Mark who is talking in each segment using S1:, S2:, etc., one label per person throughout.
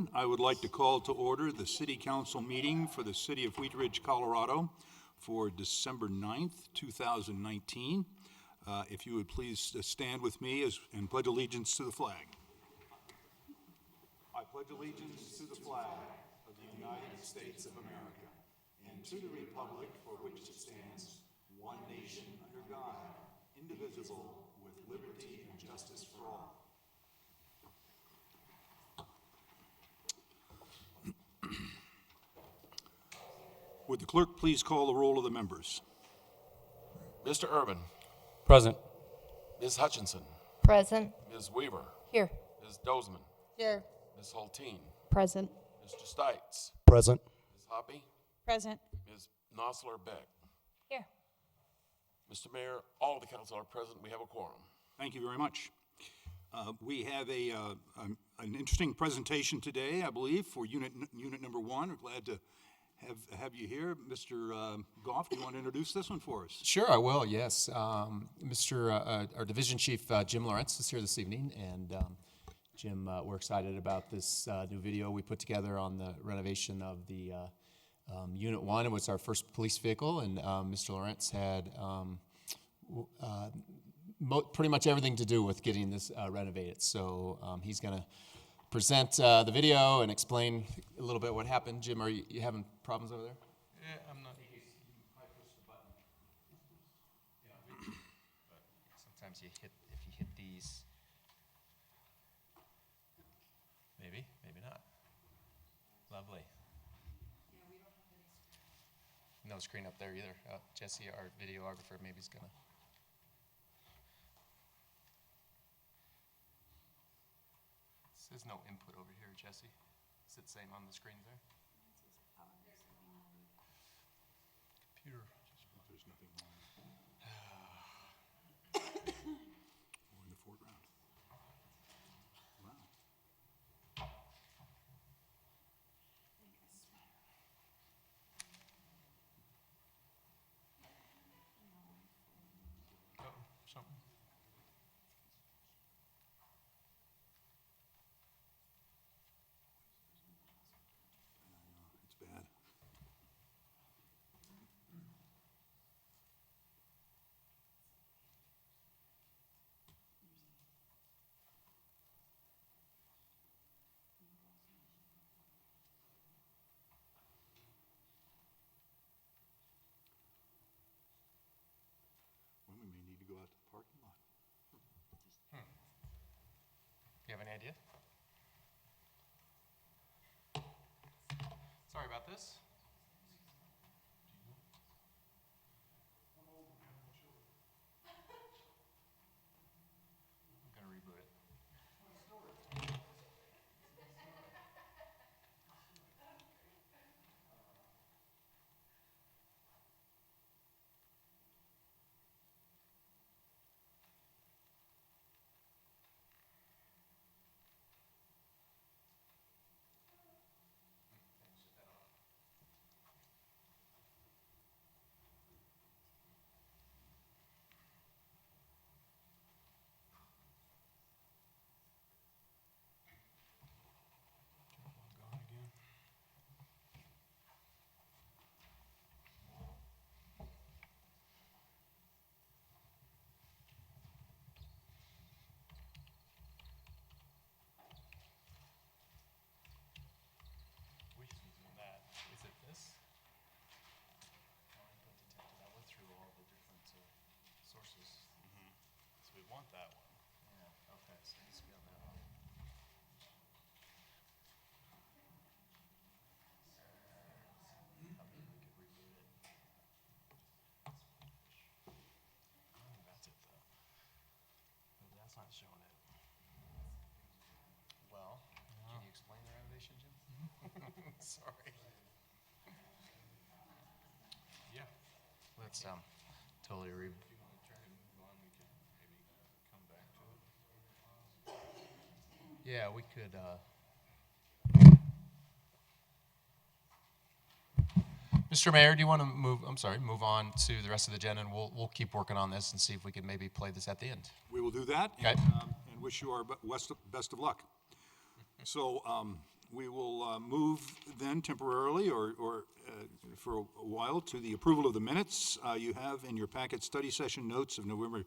S1: afternoon. I would like to call to order the City Council meeting for the City of Wheat Ridge, Colorado for December 9th, 2019. If you would please stand with me and pledge allegiance to the flag. I pledge allegiance to the flag of the United States of America and to the republic for which it stands, one nation under God, indivisible, with liberty and justice for all. Would the clerk please call the roll of the members?
S2: Mr. Urban,
S3: Present.
S2: Ms. Hutchinson,
S4: Present.
S2: Ms. Weaver,
S4: Here.
S2: Ms. Dozman,
S4: Here.
S2: Ms. Hulteen,
S4: Present.
S2: Mr. Stites,
S3: Present.
S2: Ms. Hoppy,
S4: Present.
S2: Ms. Nosler Beck.
S4: Here.
S2: Mr. Mayor, all of the council are present. We have a quorum.
S1: Thank you very much. We have an interesting presentation today, I believe, for unit number one. We're glad to have you here. Mr. Goff, do you want to introduce this one for us?
S3: Sure, I will, yes. Our Division Chief, Jim Lawrence, is here this evening, and Jim, we're excited about this new video we put together on the renovation of the Unit 1. It was our first police vehicle, and Mr. Lawrence had pretty much everything to do with getting this renovated. So he's going to present the video and explain a little bit what happened. Jim, are you having problems over there?
S5: Yeah, I'm not. Sometimes if you hit these, maybe not. Lovely. No screen up there either. Jesse, our videographer, maybe is gonna. It says no input over here, Jesse. Is it saying on the screen there? Computer.
S1: There's nothing wrong. We're in the foreground. Wow.
S5: Oh, something.
S1: It's bad. Well, we may need to go out to the parking lot.
S5: You have any idea? Sorry about this. I'm gonna reboot it. Gone again. We should be doing that. Is it this? Input detected. I went through all the different sources. So we want that one. Yeah, okay, so it needs to be on that one. I mean, we could reboot it. I think that's it though. But that's not showing it. Well, can you explain the renovation, Jim? Sorry. Yeah. Let's totally
S2: If you want to try and move on, we could maybe come back to it.
S5: Yeah, we could. Mr. Mayor, do you want to move on to the rest of the agenda, and we'll keep working on this and see if we can maybe play this at the end.
S1: We will do that.
S5: Okay.
S1: And wish you our best of luck. So We will move then temporarily or for a while to the approval of the minutes. You have in your packet study session notes of November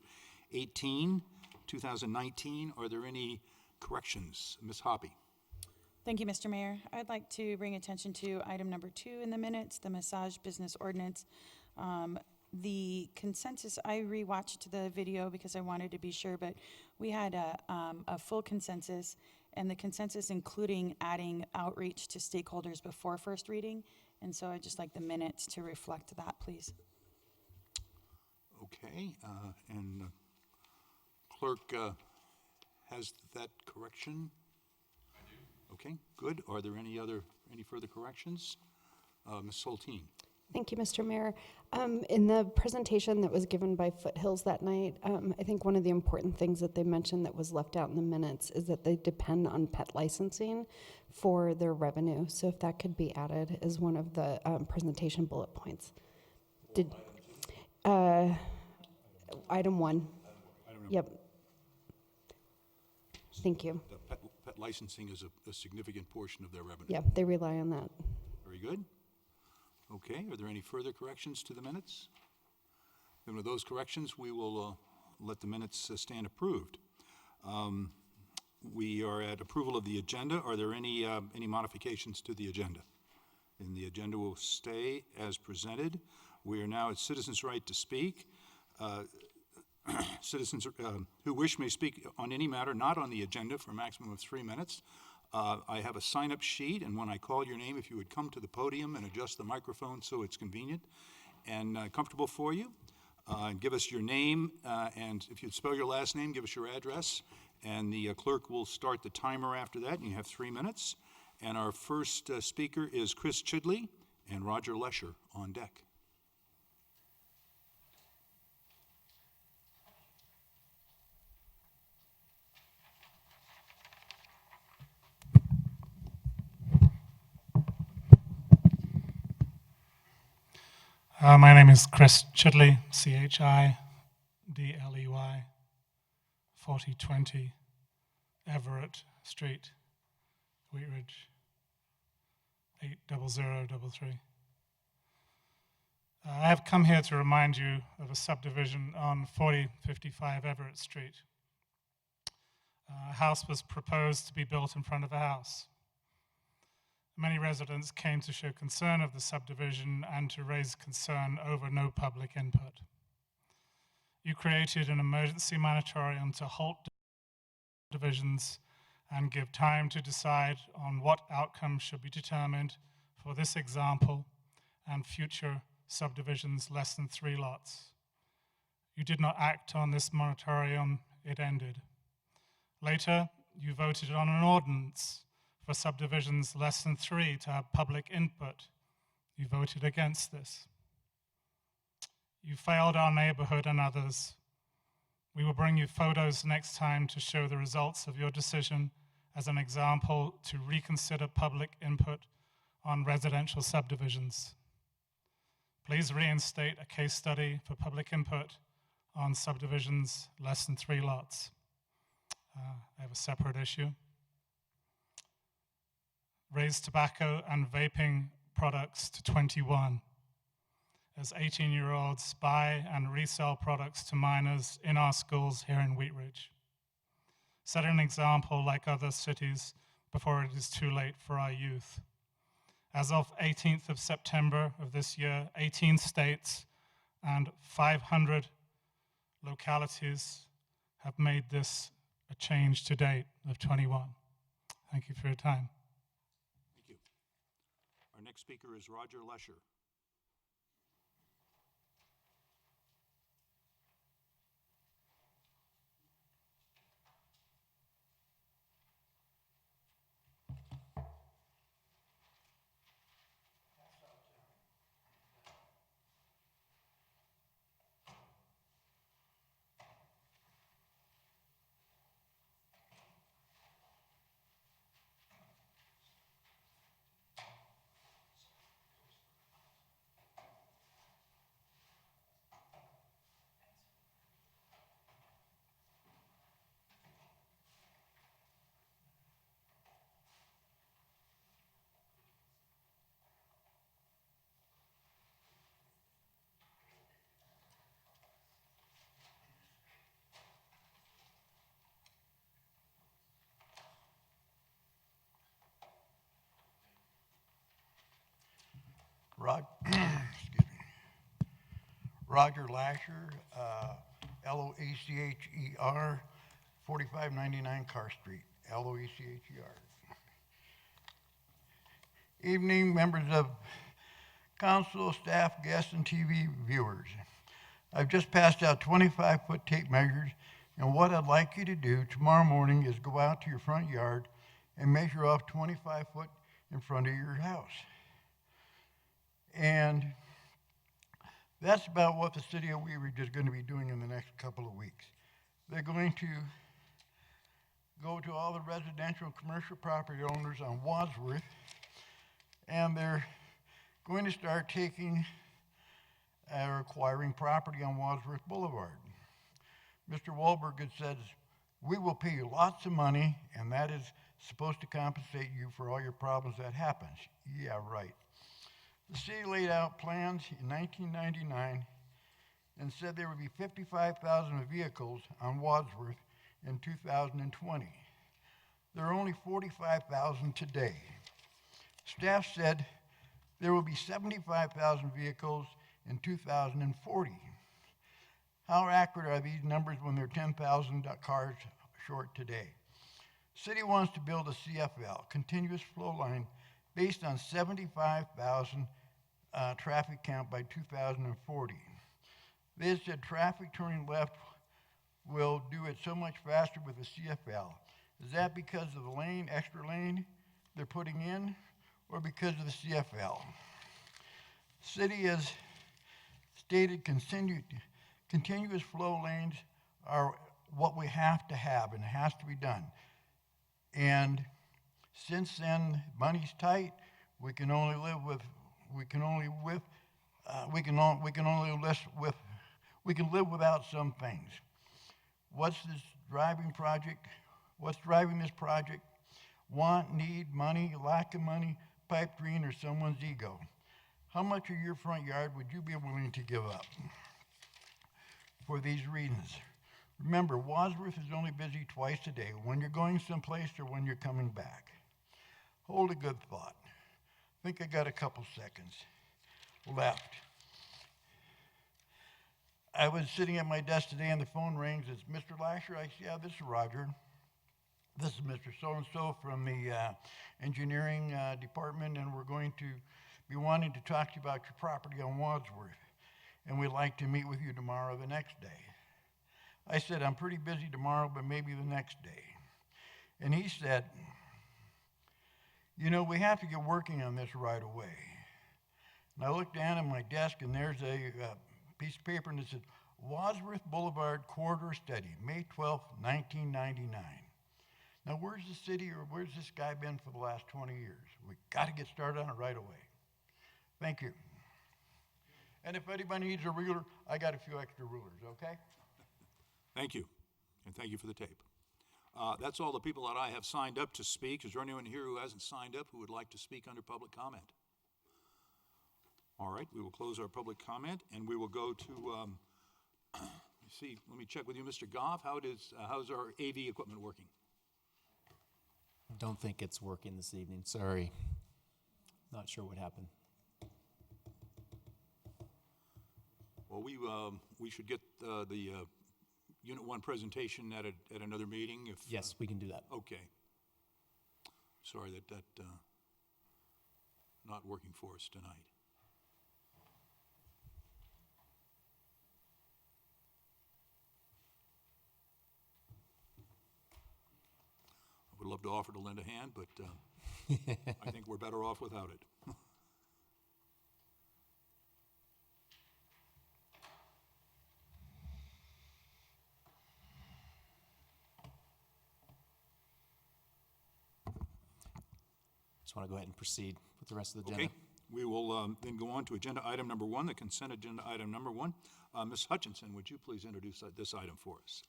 S1: 18, 2019. Are there any corrections? Ms. Hoppy.
S4: Thank you, Mr. Mayor. I'd like to bring attention to item number 2 in the minutes, the massage business ordinance. The consensus, I rewatched the video because I wanted to be sure, but we had a full consensus, and the consensus including adding outreach to stakeholders before first reading. And so I'd just like the minutes to reflect that, please.
S1: Okay, and clerk has that correction? I do. Okay, good. Are there any further corrections? Ms. Soltine.
S6: Thank you, Mr. Mayor. In the presentation that was given by Foothills that night, I think one of the important things that they mentioned that was left out in the minutes is that they depend on pet licensing for their revenue. So if that could be added as one of the presentation bullet points. Item 1. Yep. Thank you.
S1: The pet licensing is a significant portion of their revenue.
S6: Yeah, they rely on that.
S1: Very good. Okay, are there any further corrections to the minutes? Then with those corrections, we will let the minutes stand approved. We are at approval of the agenda. Are there any modifications to the agenda? And the agenda will stay as presented. We are now at citizens' right to speak. Citizens who wish may speak on any matter not on the agenda for a maximum of 3 minutes. I have a sign-up sheet, and when I call your name, if you would come to the podium and adjust the microphone so it's convenient and comfortable for you, and give us your name, and if you'd spell your last name, give us your address, and the clerk will start the timer after that, and you have 3 minutes. And our first speaker is Chris Chidley and Roger Lesher on deck.
S7: My name is Chris Chidley, Chidley, 4020 Everett Street, Wheatridge, 80033. I have come here to remind you of a subdivision on 4055 Everett Street. A house was proposed to be built in front of the house. Many residents came to show concern of the subdivision and to raise concern over no public input. You created an emergency moratorium to halt divisions and give time to decide on what outcomes should be determined for this example and future subdivisions less than 3 lots. You did not act on this moratorium, it ended. Later, you voted on an ordinance for subdivisions less than 3 to have public input. You voted against this. You failed our neighborhood and others. We will bring you photos next time to show the results of your decision as an example to reconsider public input on residential subdivisions. Please reinstate a case study for public input on subdivisions less than 3 lots. I have a separate issue. Raise tobacco and vaping products to 21, as 18-year-olds buy and resell products to minors in our schools here in Wheatridge. Set an example like other cities before it is too late for our youth. As of 18th of September of this year, 18 states and 500 localities have made this a change to date of 21. Thank you for your time.
S1: Thank you. Our next speaker is Roger Lesher.
S8: excuse me, Roger Lasher, Loacher, 4599 Carr Street, Loecher. Evening, members of council, staff, guests, and TV viewers. I've just passed out 25-foot tape measures, and what I'd like you to do tomorrow morning is go out to your front yard and measure off 25 foot in front of your house. And that's about what the city of Weaver is going to be doing in the next couple of weeks. They're going to go to all the residential and commercial property owners on Wadsworth, and they're going to start taking or acquiring property on Wadsworth Boulevard. Mr. Wahlberg had said, we will pay you lots of money, and that is supposed to compensate you for all your problems that happens. Yeah, right. The city laid out plans in 1999 and said there would be 55,000 vehicles on Wadsworth in 2020. There are only 45,000 today. Staff said there will be 75,000 vehicles in 2040. How accurate are these numbers when they're 10,000 cars short today? City wants to build a CFL, continuous flow line, based on 75,000 traffic count by 2040. They said traffic turning left will do it so much faster with the CFL. Is that because of the extra lane they're putting in, or because of the CFL? City has stated continuous flow lanes are what we have to have, and it has to be done. And since then, money's tight. We can only live without some things. What's driving this project? Want, need, money, lack of money, pipe dream, or someone's ego? How much of your front yard would you be willing to give up for these reasons? Remember, Wadsworth is only busy twice a day, when you're going someplace or when you're coming back. Hold a good thought. I think I got a couple seconds left. I was sitting at my desk today and the phone rings. It's Mr. Lasher. I said, yeah, this is Roger. This is Mr. So-and-so from the engineering department, and we're going to be wanting to talk to you about your property on Wadsworth. And we'd like to meet with you tomorrow or the next day. I said, I'm pretty busy tomorrow, but maybe the next day. And he said, you know, we have to get working on this right away. And I looked down at my desk, and there's a piece of paper, and it said, Wadsworth Boulevard Corridor Study, May 12, 1999. Now, where's the city, or where's this guy been for the last 20 years? We got to get started on it right away. Thank you. And if anybody needs a ruler, I got a few extra rulers, okay?
S1: Thank you, and thank you for the tape. That's all the people that I have signed up to speak. Is there anyone here who hasn't signed up who would like to speak under public comment? All right, we will close our public comment, and we will go to, let me check with you, Mr. Goff. How's our AV equipment working?
S3: Don't think it's working this evening, sorry. Not sure what happened.
S1: Well, we should get the Unit 1 presentation at another meeting if...
S3: Yes, we can do that.
S1: Okay. Sorry that not working for us tonight. I would love to offer to lend a hand, but I think we're better off without it.
S3: Just want to go ahead and proceed with the rest of the agenda.
S1: Okay, we will then go on to agenda item number 1, the consent agenda item number 1. Ms. Hutchinson, would you please introduce this item for us?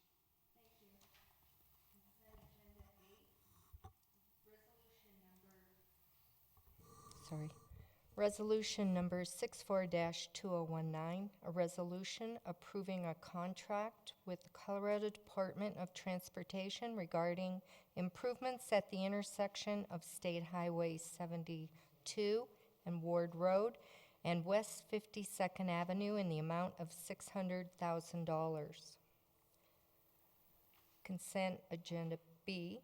S9: Resolution number 64-2019, a resolution approving a contract with the Colorado Department of Transportation regarding improvements at the intersection of State Highway 72 and Ward Road, and West 52nd Avenue in the amount of $600,000. Consent agenda B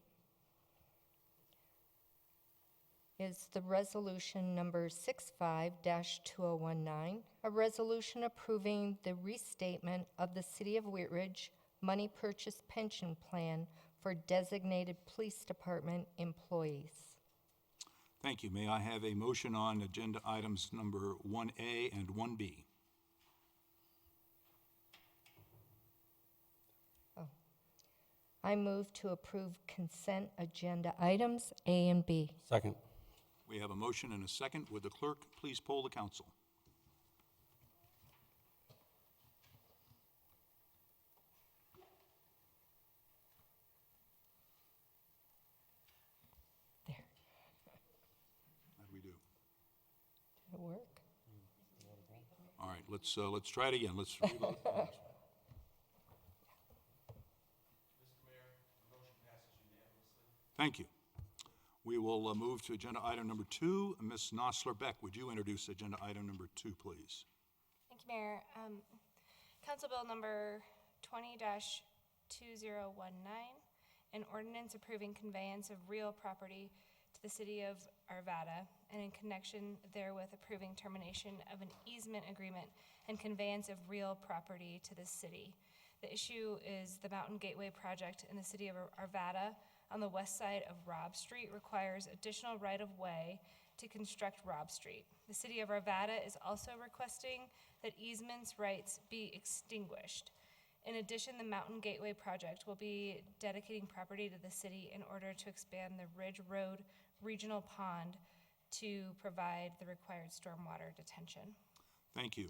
S9: is the resolution number 65-2019, a resolution approving the restatement of the City of Wheat Ridge money purchase pension plan for designated police department employees.
S1: Thank you. May I have a motion on agenda items number 1A and 1B?
S9: I move to approve consent agenda items A and B.
S2: Second.
S1: We have a motion and a second. Would the clerk please poll the council?
S9: There.
S1: How do we do?
S9: Did it work?
S1: All right, let's try it again. Let's reload. Thank you. We will move to agenda item number 2. Ms. Nosler-Beck, would you introduce agenda item number 2, please?
S10: Thank you, Mayor. Council Bill number 20-2019, an ordinance approving conveyance of real property to the city of Arvada, and in connection therewith approving termination of an easement agreement and conveyance of real property to the city. The issue is the Mountain Gateway project in the city of Arvada on the west side of Robb Street requires additional right-of-way to construct Robb Street. The city of Arvada is also requesting that easements rights be extinguished. In addition, the Mountain Gateway project will be dedicating property to the city in order to expand the Ridge Road Regional Pond to provide the required stormwater detention.
S1: Thank you.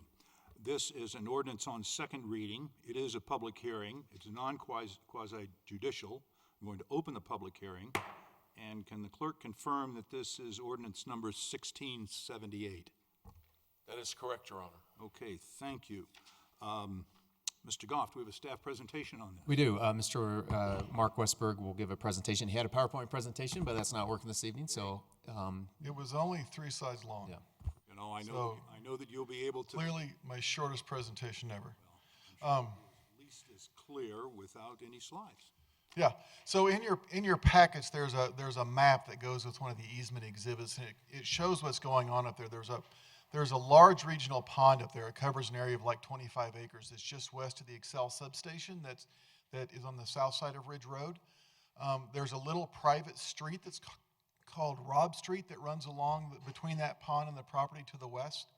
S1: This is an ordinance on second reading. It is a public hearing. It's non-quasi-judicial. I'm going to open the public hearing. And can the clerk confirm that this is ordinance number 1678?
S2: That is correct, Your Honor.
S1: Okay, thank you. Mr. Goff, do we have a staff presentation on this?
S3: We do. Mr. Mark Westberg will give a presentation. He had a PowerPoint presentation, but that's not working this evening, so.
S11: It was only 3 slides long.
S3: Yeah.
S1: You know, I
S11: So-
S1: know that you'll be able to.
S11: Clearly, my shortest presentation ever.
S1: At least as clear without any slides.
S11: Yeah. So in your packets, there's a map that goes with one of the easement exhibits, and it shows what's going on up there. There's a large regional pond up there. It covers an area of like 25 acres. It's just west of the Excel substation that is on the south side of Ridge Road. There's a little private street that's called Robb Street that runs along between that pond and the property to the west.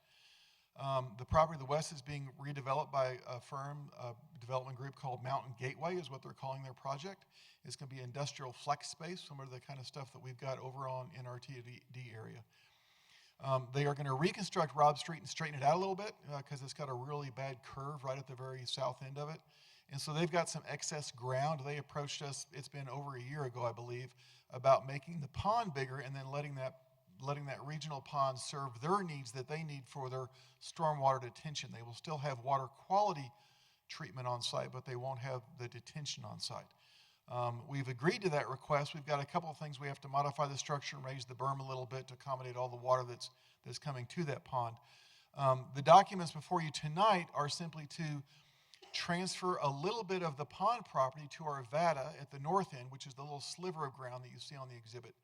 S11: The property to the west is being redeveloped by a firm, a development group called Mountain Gateway is what they're calling their project. It's going to be industrial flex space, similar to the kind of stuff that we've got over on NRTD area. They are going to reconstruct Robb Street and straighten it out a little bit because it's got a really bad curve right at the very south end of it. And so they've got some excess ground. They approached us, it's been over a year ago, I believe, about making the pond bigger and then letting that regional pond serve their needs that they need for their stormwater detention. They will still have water quality treatment on site, but they won't have the detention on site. We've agreed to that request. We've got a couple of things. We have to modify the structure and raise the berm a little bit to accommodate all the water that's coming to that pond. The documents before you tonight are simply to transfer a little bit of the pond property to Arvada at the north end, which is the little sliver of ground that you see on the exhibit.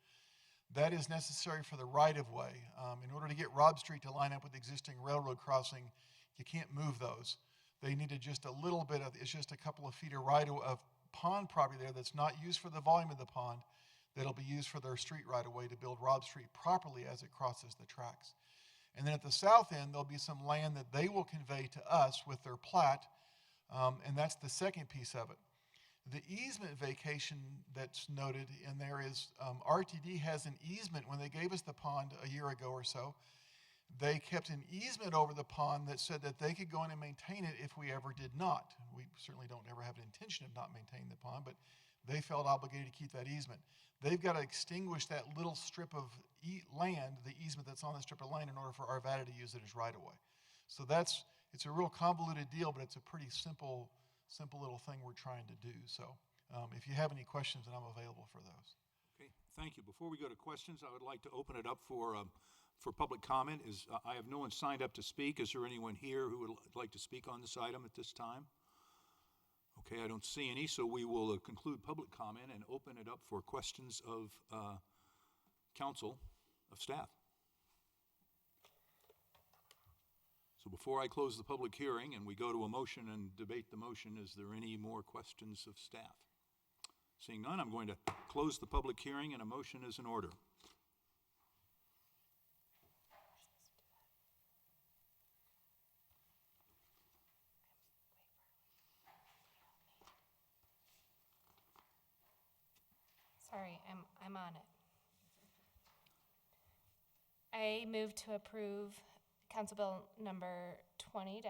S11: That is necessary for the right-of-way. In order to get Robb Street to line up with the existing railroad crossing, you can't move those. They needed just a little bit of, it's just a couple of feet of pond property there that's not used for the volume of the pond, that'll be used for their street right-of-way to build Robb Street properly as it crosses the tracks. And then at the south end, there'll be some land that they will convey to us with their plat, and that's the second piece of it. The easement vacation that's noted in there is RTD has an easement. When they gave us the pond a year ago or so, they kept an easement over the pond that said that they could go in and maintain it if we ever did not. We certainly don't ever have an intention of not maintaining the pond, but they felt obligated to keep that easement. They've got to extinguish that little strip of land, the easement that's on the strip of land, in order for Arvada to use it as right-of-way. So it's a real convoluted deal, but it's a pretty simple little thing we're trying to do. So if you have any questions, then I'm available for those.
S1: Okay, Thank you. Before we go to questions, I would like to open it up for public comment. I have no one signed up to speak. Is there anyone here who would like to speak on this item at this time? Okay, I don't see any, so we will conclude public comment and open it up for questions of council, of staff. So before I close the public hearing and we go to a motion and debate the motion, is there any more questions of staff? Seeing none, I'm going to close the public hearing and a motion is in order.
S10: Sorry, I'm on it. I move to approve Council Bill number 20-2019,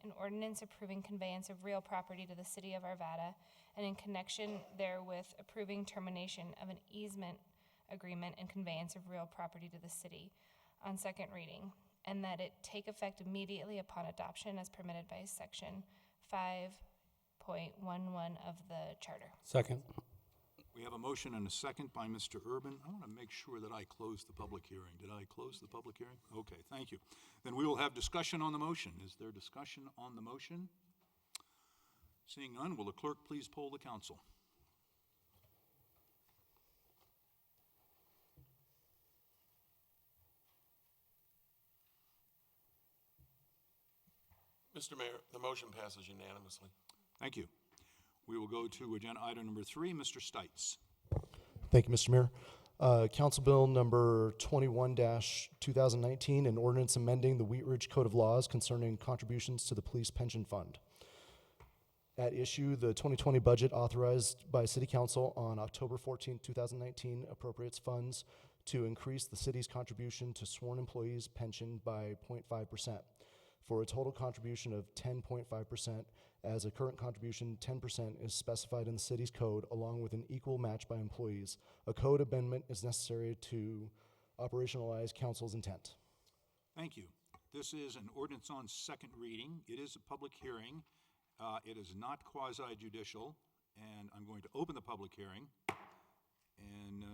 S10: an ordinance approving conveyance of real property to the city of Arvada, and in connection therewith approving termination of an easement agreement and conveyance of real property to the city on second reading, and that it take effect immediately upon adoption as permitted by section 5.11 of the charter.
S5: Second.
S1: We have a motion and a second by Mr. Urban. I want to make sure that I close the public hearing. Did I close the public hearing? Okay, thank you. Then we will have discussion on the motion. Is there discussion on the motion? Seeing none, will the clerk please poll the council?
S2: Mr. Mayor, the motion passes unanimously.
S1: Thank you. We will go to agenda item number 3, Mr. Stites.
S12: Thank you, Mr. Mayor. Council Bill number 21-2019, an ordinance amending the Wheat Ridge Code of Laws concerning contributions to the Police Pension Fund. At issue, the 2020 budget authorized by City Council on October 14, 2019 appropriates funds to increase the city's contribution to sworn employees' pension by 0.5%. For a total contribution of 10.5%. As a current contribution, 10% is specified in the city's code, along with an equal match by employees. A code amendment is necessary to operationalize council's intent.
S1: Thank you. This is an ordinance on second reading. It is a public hearing. It is not quasi-judicial, and I'm going to open the public hearing. And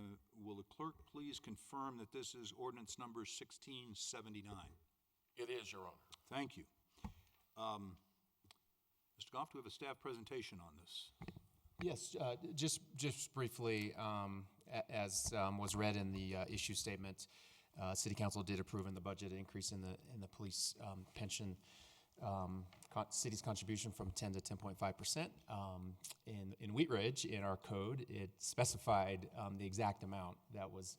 S1: will the clerk please confirm that this is ordinance number 1679?
S2: It is, Your Honor.
S1: Thank you. Mr. Goff, do we have a staff presentation on this?
S3: Yes, just briefly, as was read in the issue statement, City Council did approve in the budget an increase in the police pension city's contribution from 10 to 10.5%. In Wheat Ridge, in our code, it specified the exact amount that was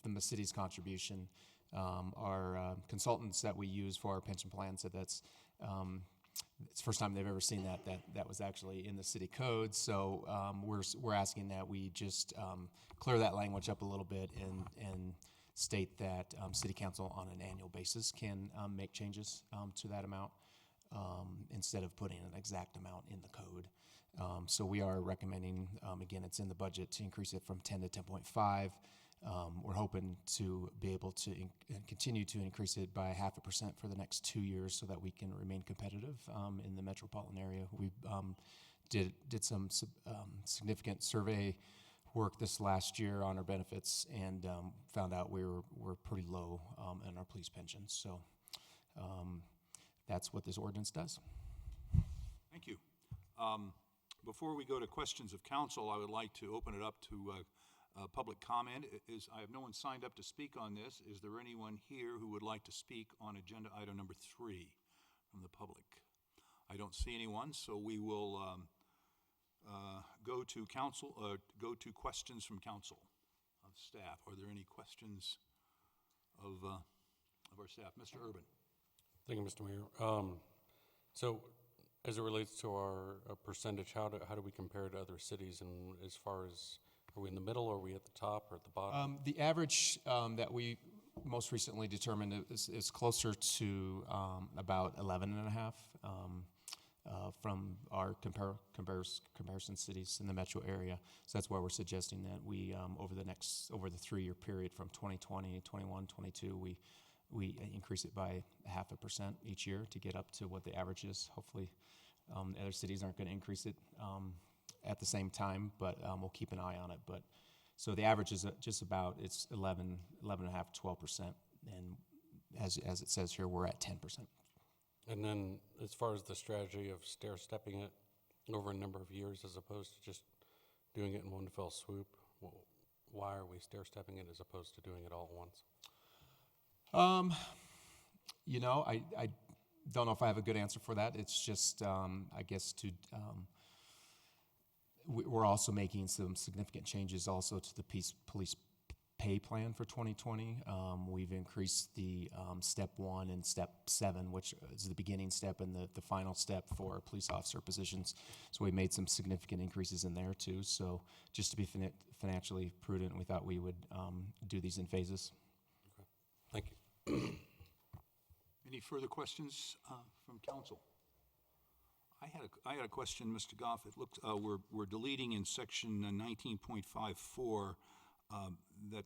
S3: from the city's contribution. Our consultants that we use for our pension plan said it's the first time they've ever seen that was actually in the city code. So we're asking that we just clear that language up a little bit and state that City Council on an annual basis can make changes to that amount instead of putting an exact amount in the code. So we are recommending, again, it's in the budget, to increase it from 10 to 10.5. We're hoping to be able to continue to increase it by 0.5% for the next 2 years so that we can remain competitive in the metropolitan area. We did some significant survey work this last year on our benefits and found out we're pretty low in our police pensions. So that's what this ordinance does.
S1: Thank you. Before we go to questions of council, I would like to open it up to public comment. I have no one signed up to speak on this. Is there anyone here who would like to speak on agenda item number 3 from the public? I don't see anyone, so we will go to council. Go to questions from council of staff. Are there any questions of our staff? Mr. Urban.
S5: Thank you, Mr. Mayor. So, as it relates to our percentage, how do we compare to other cities? And as far as, are we in the middle, or are we at the top, or at the bottom?
S3: The average that we most recently determined is closer to about 11.5 from our comparison cities in the metro area. So that's why we're suggesting that we, over the 3-year period from 2020, 21, 22, we increase it by 0.5% each year to get up to what the average is. Hopefully, other cities aren't going to increase it at the same time, but we'll keep an eye on it. But so the average is just about, it's 11.5 to 12%, and as it says here, we're at 10%.
S5: And then as far as the strategy of stair-stepping it over a number of years as opposed to just doing it in one fell swoop, why are we stair-stepping it as opposed to doing it all at once?
S3: You know, I don't know if I have a good answer for that. It's just, I guess, we're also making some significant changes also to the police pay plan for 2020. We've increased the step 1 and step 7, which is the beginning step and the final step for police officer positions. So we made some significant increases in there too. So just to be financially prudent, we thought we would do these in phases.
S5: Okay. Thank you.
S1: Any further questions from council? I had a question, Mr. Goff. It looks we're deleting in section 19.54 that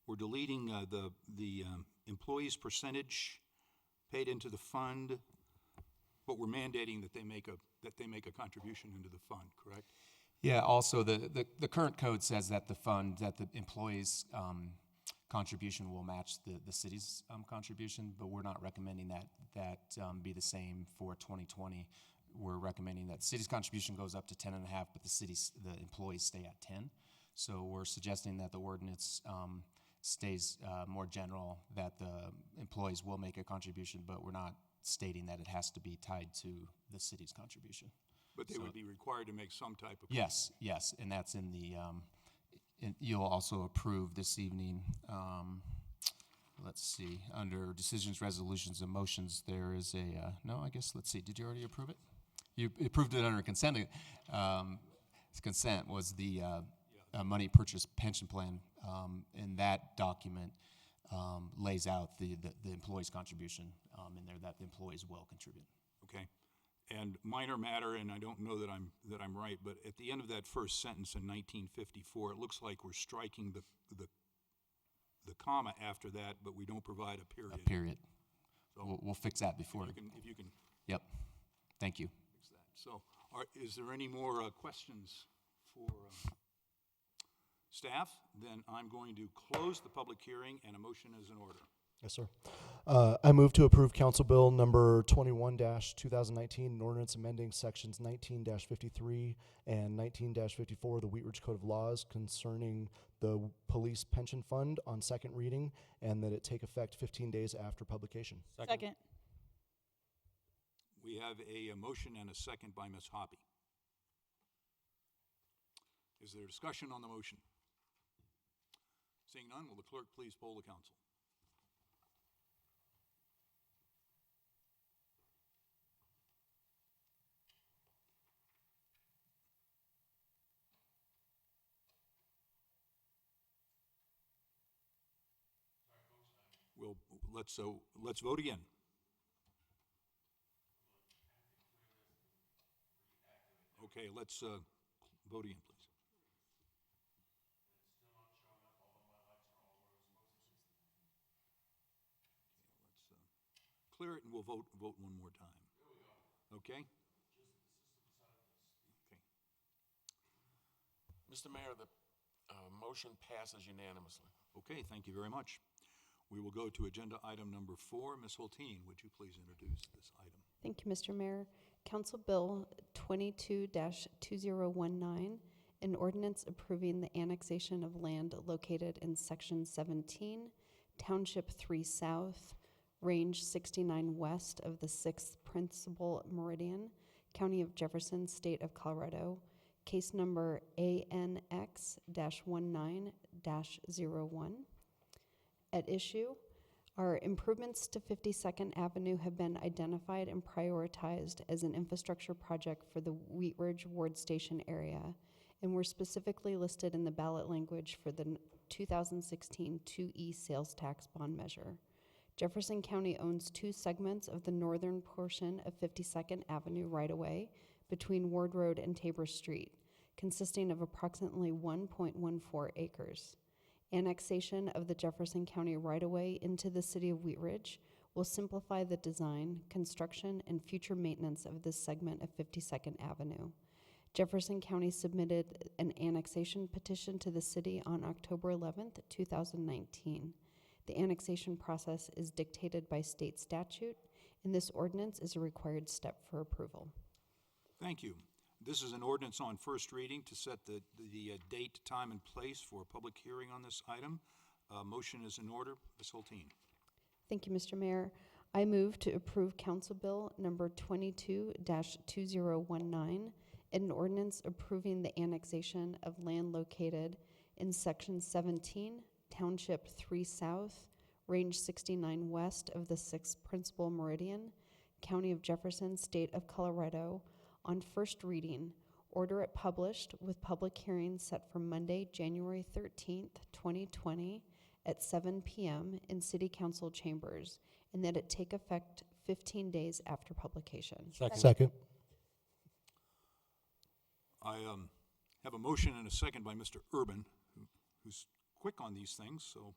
S1: we're deleting the employees' percentage paid into the fund, but we're mandating that they make a contribution into the fund. Correct?
S3: Yeah. Also, the current code says that the employees' contribution will match the city's contribution, but we're not recommending that be the same for 2020. We're recommending that the city's contribution goes up to 10.5, but the employees stay at 10. So we're suggesting that the ordinance stays more general, that the employees will make a contribution, but we're not stating that it has to be tied to the city's contribution.
S1: But they would be required to make some type of.
S3: Yes, and that's in the. You'll also approve this evening. Let's see, under decisions, resolutions, and motions, there is a, no, I guess, let's see, did you already approve it? You approved it under consent. Consent was the money purchase pension plan, and that document lays out the employee's contribution in there, that the employees will contribute.
S1: Okay. And minor matter, and I don't know that I'm right, but at the end of that first sentence in 1954, it looks like we're striking the comma after that, but we don't provide a period.
S3: A period.
S1: So
S3: we'll fix that before.
S1: If you can
S3: Yep. Thank you.
S1: fix that. So, is there any more questions for staff? Then I'm going to close the public hearing, and a motion is in order.
S12: Yes, sir. I move to approve Council Bill number 21-2019, an ordinance amending sections 19-53 and 19-54 of the Wheat Ridge Code of Laws concerning the police pension fund on second reading, and that it take effect 15 days after publication.
S4: Second.
S1: We have a motion and a second by Ms. Hoppy. Is there discussion on the motion? Seeing none, will the clerk please poll the council? Well, let's vote again. Okay, let's vote again, please. Let's clear it, and we'll vote one more time. Okay? Okay.
S2: Mr. Mayor, the motion passes unanimously.
S1: Okay, thank you very much. We will go to agenda item number 4. Ms. Hulteen, would you please introduce this item?
S6: Thank you, Mr. Mayor. Council Bill 22-2019, an ordinance approving the annexation of land located in Section 17, Township 3 South, Range 69 West of the 6th Principal Meridian, County of Jefferson, State of Colorado, case number ANX-19-01. At issue, our improvements to 52nd Avenue have been identified and prioritized as an infrastructure project for the Wheat Ridge Ward Station area, and were specifically listed in the ballot language for the 2016 2E sales tax bond measure. Jefferson County owns 2 segments of the northern portion of 52nd Avenue right-of-way between Ward Road and Tabor Street, consisting of approximately 1.14 acres. Annexation of the Jefferson County right-of-way into the city of Wheat Ridge will simplify the design, construction, and future maintenance of this segment of 52nd Avenue. Jefferson County submitted an annexation petition to the city on October 11th, 2019. The annexation process is dictated by state statute, and this ordinance is a required step for approval.
S1: Thank you. This is an ordinance on first reading to set the date, time, and place for a public hearing on this item. Motion is in order. Ms. Hulteen.
S6: Thank you, Mr. Mayor. I move to approve Council Bill number 22-2019, an ordinance approving the annexation of land located in Section 17, Township 3 South, Range 69 West of the 6th Principal Meridian, County of Jefferson, State of Colorado, on first reading. Order it published with public hearing set for Monday, January 13th, 2020 at 7 p.m. in City Council chambers, and that it take effect 15 days after publication.
S12: Second.
S1: I have a motion and a second by Mr. Urban, who's quick on these things, so.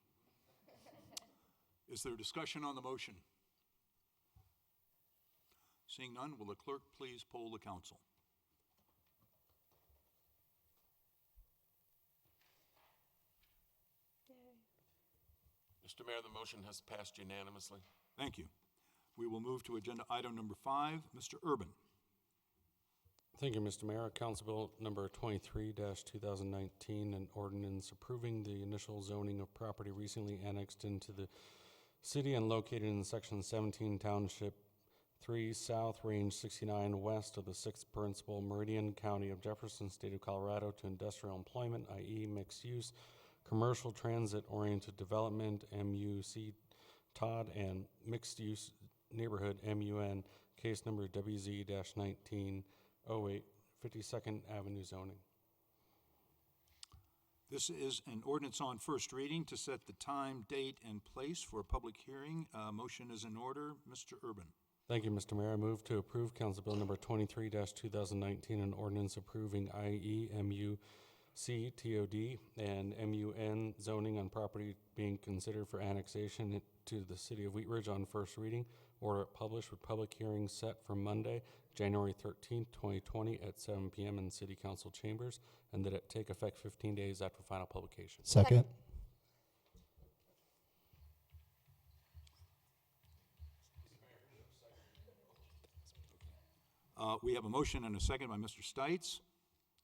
S1: Is there discussion on the motion? Seeing none, will the clerk please poll the council?
S2: Mr. Mayor, the motion has passed unanimously.
S1: Thank you. We will move to agenda item number 5. Mr. Urban.
S5: Thank you, Mr. Mayor. Council Bill number 23-2019, an ordinance approving the initial zoning of property recently annexed into the city and located in Section 17, Township 3 South, Range 69 West of the 6th Principal Meridian, County of Jefferson, State of Colorado, to industrial employment, i.e. mixed use, commercial transit-oriented development, MUC Todd, and mixed use neighborhood, MUN, case number WZ-1908, 52nd Avenue zoning.
S1: This is an ordinance on first reading to set the time, date, and place for a public hearing. Motion is in order. Mr. Urban.
S5: Thank you, Mr. Mayor. I move to approve Council Bill number 23-2019, an ordinance approving IE, MUC, TOD, and MUN zoning on property being considered for annexation to the city of Wheat Ridge on first reading. Order it published with public hearing set for Monday, January 13th, 2020 at 7 p.m. in City Council chambers, and that it take effect 15 days after final publication.
S12: Second.
S1: We have a motion and a second by Mr. Stites.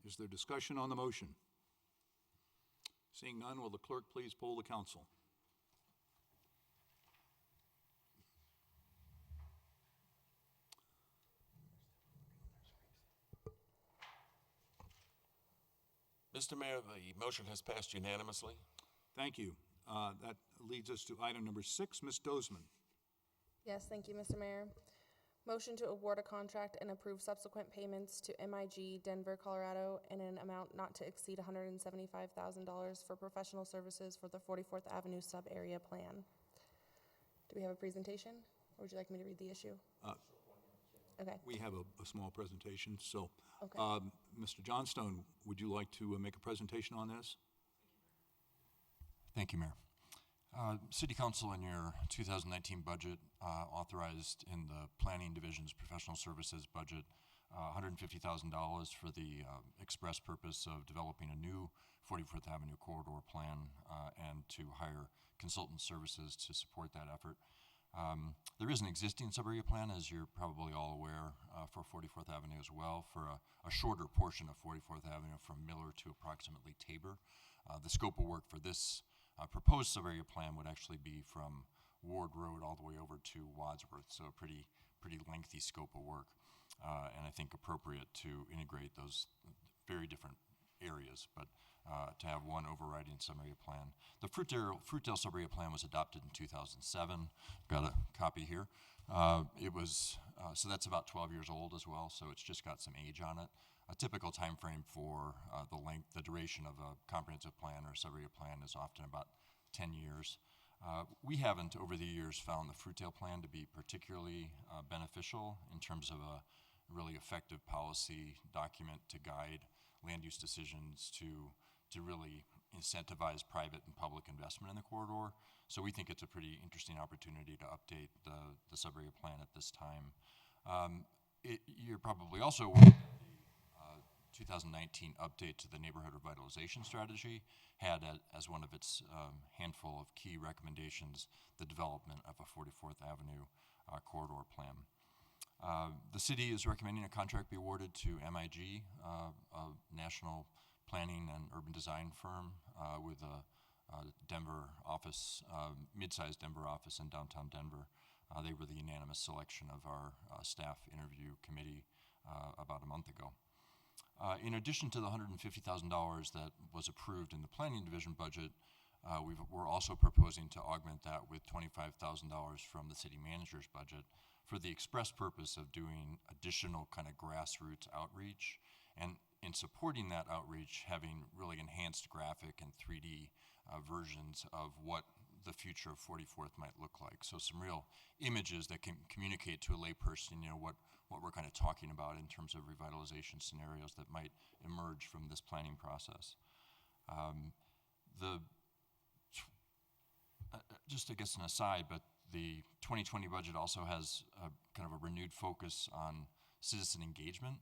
S1: Is there discussion on the motion? Seeing none, will the clerk please poll the council?
S2: Mr. Mayor, the motion has passed unanimously.
S1: Thank you. That leads us to item number 6. Ms. Dozeman.
S13: Yes, thank you, Mr. Mayor. Motion to award a contract and approve subsequent payments to MIG Denver, Colorado in an amount not to exceed $175,000 for professional services for the 44th Avenue sub-area plan. Do we have a presentation, or would you like me to read the issue? Okay.
S1: We have a small presentation, so
S13: Okay.
S1: Mr. Johnstone, would you like to make a presentation on this?
S14: Thank you, Mayor. City Council in your 2019 budget authorized in the Planning Division's professional services budget $150,000 for the express purpose of developing a new 44th Avenue corridor plan and to hire consultant services to support that effort. There is an existing sub-area plan, as you're probably all aware, for 44th Avenue as well, for a shorter portion of 44th Avenue from Miller to approximately Tabor. The scope of work for this proposed sub-area plan would actually be from Ward Road all the way over to Wadsworth, so a pretty lengthy scope of work, and I think appropriate to integrate those very different areas, but to have one overriding sub-area plan. The Fruitdale sub-area plan was adopted in 2007. Got a copy here. It was, so that's about 12 years old as well, so it's just got some age on it. A typical time frame for the duration of a comprehensive plan or sub-area plan is often about 10 years. We haven't, over the years, found the Fruitdale plan to be particularly beneficial in terms of a really effective policy document to guide land use decisions to really incentivize private and public investment in the corridor. So we think it's a pretty interesting opportunity to update the sub-area plan at this time. You're probably also aware that the 2019 update to the neighborhood revitalization strategy had as one of its handful of key recommendations the development of a 44th Avenue corridor plan. The city is recommending a contract be awarded to MIG, a national planning and urban design firm with a Denver office, mid-sized Denver office in downtown Denver. They were the unanimous selection of our staff interview committee about a month ago. In addition to the $150,000 that was approved in the planning division budget, we're also proposing to augment that with $25,000 from the city manager's budget for the express purpose of doing additional kind of grassroots outreach, and in supporting that outreach, having really enhanced graphic and 3D versions of what the future of 44th might look like. So some real images that can communicate to a layperson, what we're kind of talking about in terms of revitalization scenarios that might emerge from this planning process. Just I guess an aside, but the 2020 budget also has kind of a renewed focus on citizen engagement.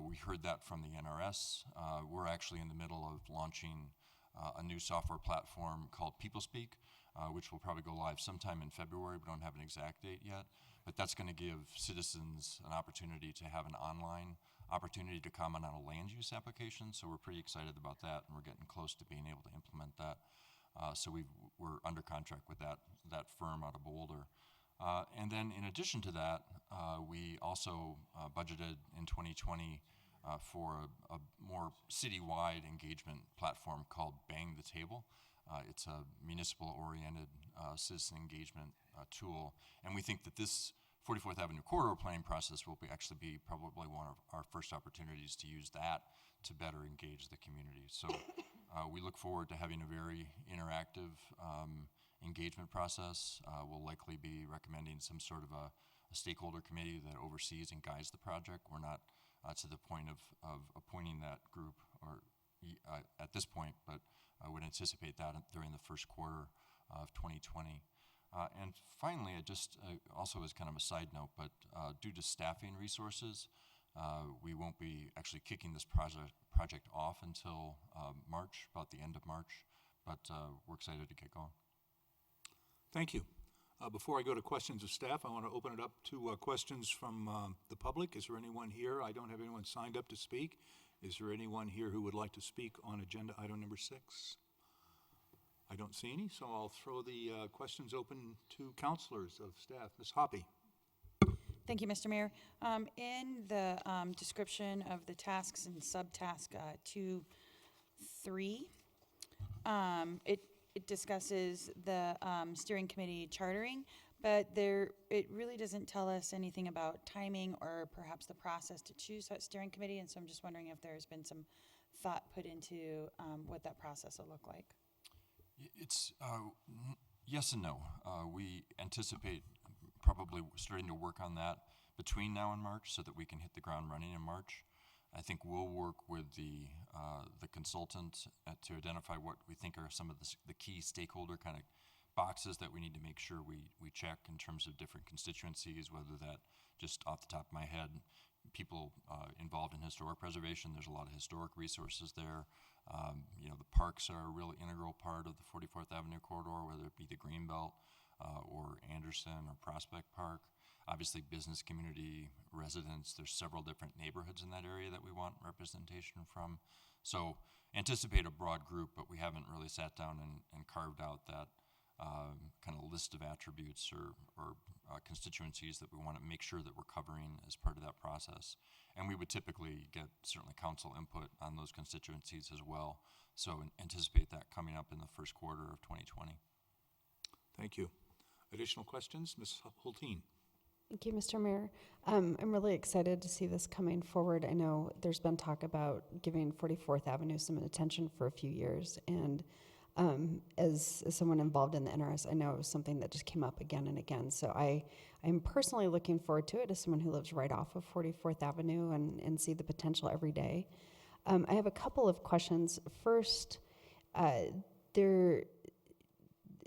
S14: We heard that from the NRS. We're actually in the middle of launching a new software platform called PeopleSpeak, which will probably go live sometime in February. We don't have an exact date yet, but that's going to give citizens an opportunity to have an online opportunity to comment on a land use application. So we're pretty excited about that, and we're getting close to being able to implement that. So we're under contract with that firm out of Boulder. And then in addition to that, we also budgeted in 2020 for a more citywide engagement platform called Bang the Table. It's a municipal-oriented citizen engagement tool, and we think that this 44th Avenue corridor planning process will actually be probably one of our first opportunities to use that to better engage the community. So we look forward to having a very interactive engagement process. We'll likely be recommending some sort of a stakeholder committee that oversees and guides the project. We're not to the point of appointing that group or at this point, but I would anticipate that during the first quarter of 2020. And finally, I just also as kind of a side note, but due to staffing resources, we won't be actually kicking this project off until March, about the end of March, but we're excited to get going.
S1: Thank you. Before I go to questions of staff, I want to open it up to questions from the public. Is there anyone here? I don't have anyone signed up to speak. Is there anyone here who would like to speak on agenda item number 6? I don't see any, so I'll throw the questions open to counselors of staff. Ms. Hoppy.
S4: Thank you, Mr. Mayor. In the description of the tasks and subtask 2.3, it discusses the steering committee chartering, but it really doesn't tell us anything about timing or perhaps the process to choose that steering committee, and so I'm just wondering if there's been some thought put into what that process will look like.
S14: It's yes and no. We anticipate probably starting to work on that between now and March so that we can hit the ground running in March. I think we'll work with the consultant to identify what we think are some of the key stakeholder kind of boxes that we need to make sure we check in terms of different constituencies, whether that just off the top of my head, people involved in historic preservation, there's a lot of historic resources there. The parks are a really integral part of the 44th Avenue corridor, whether it be the Greenbelt or Anderson or Prospect Park. Obviously, business community, residents, there's several different neighborhoods in that area that we want representation from. So anticipate a broad group, but we haven't really sat down and carved out that kind of list of attributes or constituencies that we want to make sure that we're covering as part of that process. And we would typically get certainly council input on those constituencies as well. So anticipate that coming up in the first quarter of 2020.
S1: Thank you. Additional questions? Ms. Hulteen.
S6: Thank you, Mr. Mayor. I'm really excited to see this coming forward. I know there's been talk about giving 44th Avenue some attention for a few years, and as someone involved in the NRS, I know it was something that just came up again and again. So I'm personally looking forward to it as someone who lives right off of 44th Avenue and see the potential every day. I have a couple of questions. First,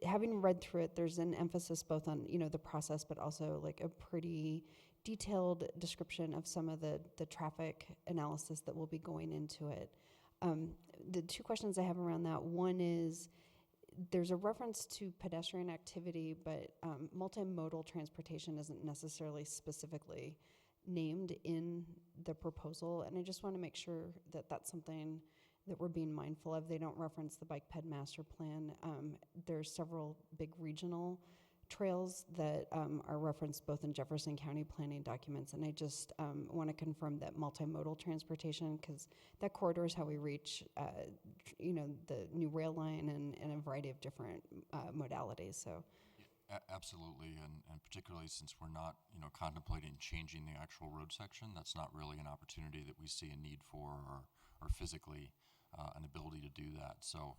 S6: having read through it, there's an emphasis both on the process, but also like a pretty detailed description of some of the traffic analysis that will be going into it. The two questions I have around that, one is, there's a reference to pedestrian activity, but multimodal transportation isn't necessarily specifically named in the proposal, and I just want to make sure that that's something that we're being mindful of. They don't reference the bike ped master plan. There's several big regional trails that are referenced both in Jefferson County planning documents, and I just want to confirm that multimodal transportation, because that corridor is how we reach, the new rail line and a variety of different modalities. So,
S14: Absolutely, and particularly since we're not, contemplating changing the actual road section, that's not really an opportunity that we see a need for, or physically an ability to do that. So,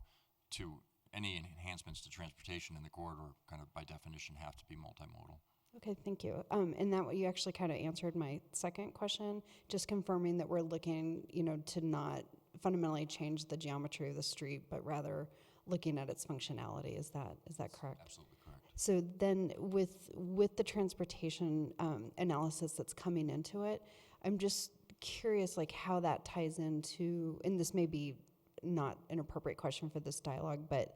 S14: any enhancements to transportation in the corridor, kind of by definition, have to be multimodal.
S6: okay, thank you. And that you actually kind of answered my second question, just confirming that we're looking, to not fundamentally change the geometry of the street, but rather looking at its functionality. Is that correct?
S14: Absolutely correct.
S6: So then with the transportation analysis that's coming into it, I'm just curious how that ties into, and this may be not an appropriate question for this dialogue, but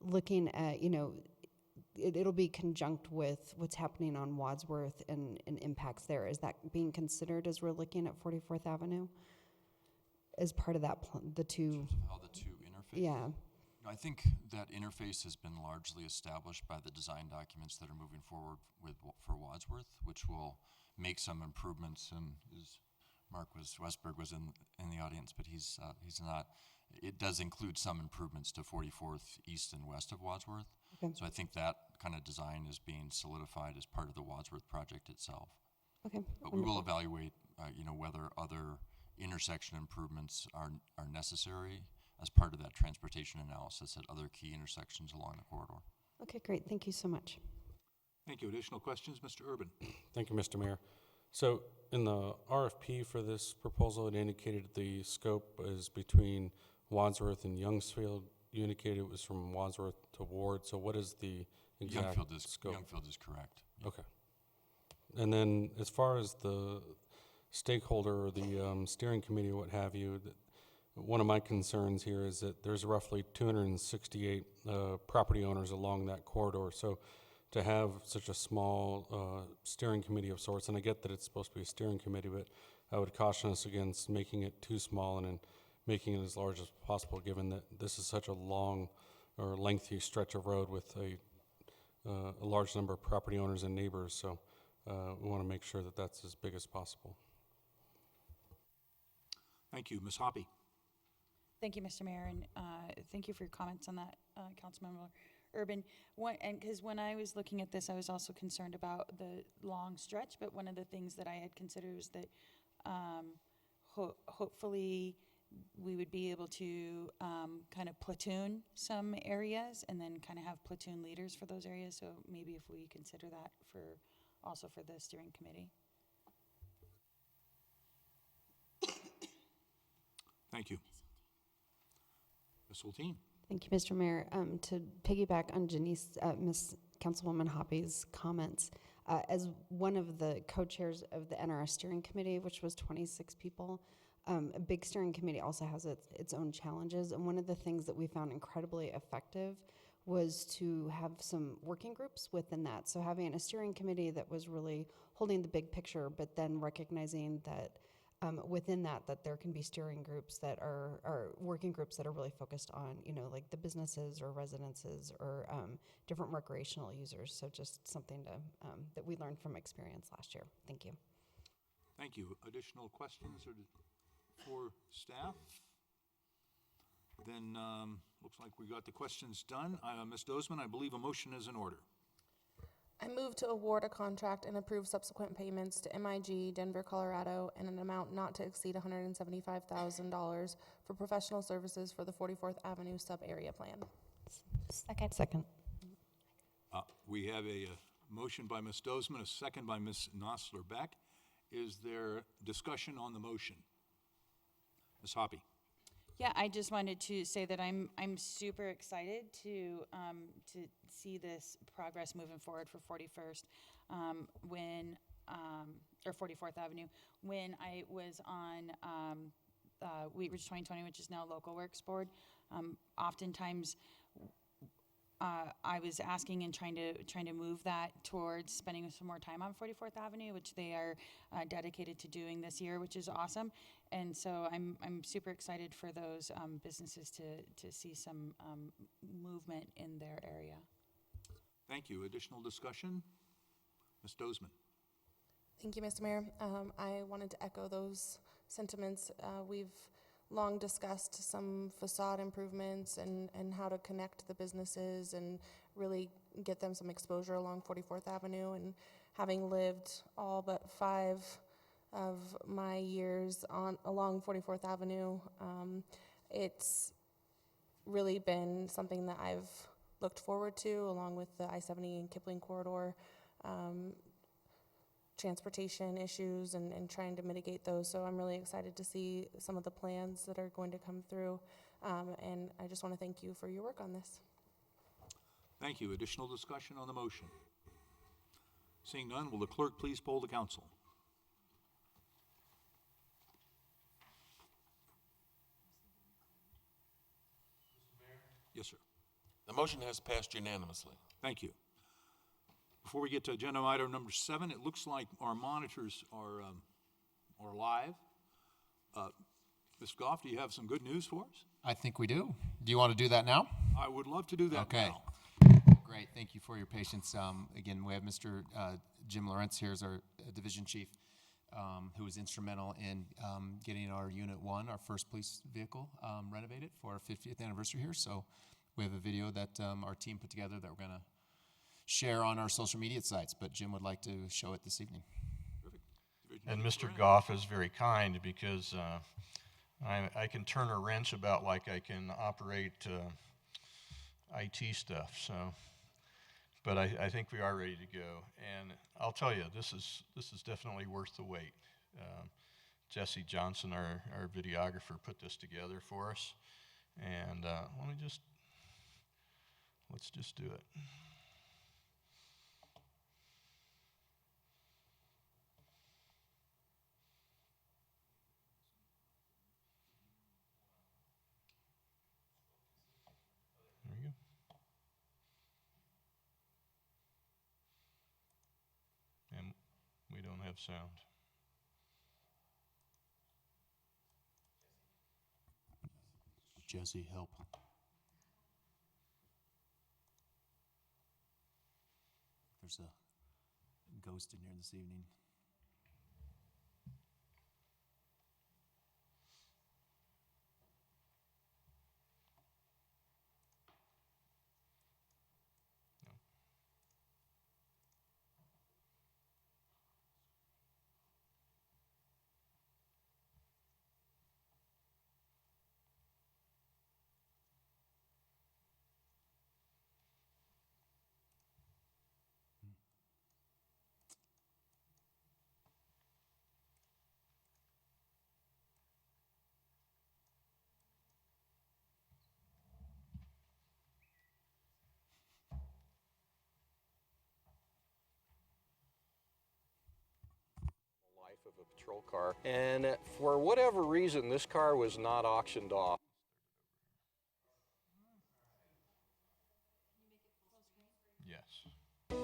S6: looking at, it'll be conjunct with what's happening on Wadsworth and impacts there. Is that being considered as we're looking at 44th Avenue as part of that the two?
S14: In terms of how the two interface?
S6: Yeah.
S14: I think that interface has been largely established by the design documents that are moving forward for Wadsworth, which will make some improvements. And Westberg was in the audience, but he's not. It does include some improvements to 44th East and West of Wadsworth.
S6: Okay.
S14: So I think that kind of design is being solidified as part of the Wadsworth project itself.
S6: Okay.
S14: But we will evaluate, whether other intersection improvements are necessary as part of that transportation analysis at other key intersections along the corridor.
S6: Okay, great. Thank you so much.
S1: Thank you. Additional questions, Mr. Urban?
S5: Thank you, Mr. Mayor. So in the RFP for this proposal, it indicated the scope is between Wadsworth and Youngsfield. You indicated it was from Wadsworth to Ward. So what is the exact scope?
S14: Youngfield is correct.
S5: Okay. And then as far as the stakeholder or the steering committee or what have you, one of my concerns here is that there's roughly 268 property owners along that corridor. So to have such a small steering committee of sorts, and I get that it's supposed to be a steering committee, but I would caution us against making it too small and then making it as large as possible, given that this is such a long or lengthy stretch of road with a large number of property owners and neighbors. So we want to make sure that that's as big as possible.
S1: Thank you. Ms. Hoppy?
S4: Thank you, Mr. Mayor, and thank you for your comments on that, Councilmember Urban. Because when I was looking at this, I was also concerned about the long stretch, but one of the things that I had considered was that hopefully we would be able to kind of platoon some areas and then kind of have platoon leaders for those areas. So maybe if we consider that also for the steering committee.
S1: Thank you. Ms. Hulteen?
S6: Thank you, Mr. Mayor. To piggyback on Ms. Councilwoman Hoppy's comments, as one of the co-chairs of the NRS steering committee, which was 26 people, a big steering committee also has its own challenges. And one of the things that we found incredibly effective was to have some working groups within that. So having a steering committee that was really holding the big picture, but then recognizing that within that there can be steering groups that are working groups that are really focused on, like the businesses or residences or different recreational users. So just something that we learned from experience last year. Thank you.
S1: Thank you. Additional questions for staff? Then looks like we got the questions done. Ms. Dozman, I believe a motion is in order.
S13: I move to award a contract and approve subsequent payments to MIG Denver, Colorado, in an amount not to exceed $175,000 for professional services for the 44th Avenue sub-area plan.
S6: Second.
S1: We have a motion by Ms. Dozman, a second by Ms. Nosler-Beck. Is there discussion on the motion? Ms. Hoppy?
S4: Yeah, I just wanted to say that I'm super excited to see this progress moving forward for 41st. When or 44th Avenue, when I was on Wheat Ridge 2020, which is now Local Works Board. Oftentimes, I was asking and trying to move that towards spending some more time on 44th Avenue, which they are dedicated to doing this year, which is awesome. And so I'm super excited for those businesses to see some movement in their area.
S1: Thank you. Additional discussion? Ms. Dozeman.
S13: Thank you, Mr. Mayor. I wanted to echo those sentiments. We've long discussed some facade improvements and how to connect the businesses and really get them some exposure along 44th Avenue. And having lived all but 5 of my years along 44th Avenue, it's really been something that I've looked forward to, along with the I-70 and Kipling corridor, transportation issues and trying to mitigate those. So I'm really excited to see some of the plans that are going to come through. And I just want to thank you for your work on this.
S1: Thank you. Additional discussion on the motion? Seeing none, will the clerk please poll the council? Yes, sir.
S2: The motion has passed unanimously.
S1: Thank you. Before we get to agenda item number 7, it looks like our monitors are live. Ms. Goff, do you have some good news for us?
S3: I think we do. Do you want to do that now?
S1: I would love to do that
S3: Okay.
S1: now.
S3: Great. Thank you for your patience. Again, we have Mr. Jim Lawrence here as our division chief, who was instrumental in getting our Unit 1, our first police vehicle, renovated for our 50th anniversary here. So we have a video that our team put together that we're going to share on our social media sites, but Jim would like to show it this evening.
S15: And Mr. Goff is very kind because I can turn a wrench about like I can operate IT stuff. So, but I think we are ready to go. And I'll tell you, this is definitely worth the wait. Jesse Johnson, our videographer, put this together for us. And let's just do it. There you go. And we don't have sound.
S3: Jesse, help. There's a ghost in here this evening.
S16: Of a patrol car, and for whatever reason this car was not auctioned off.
S15: Yes.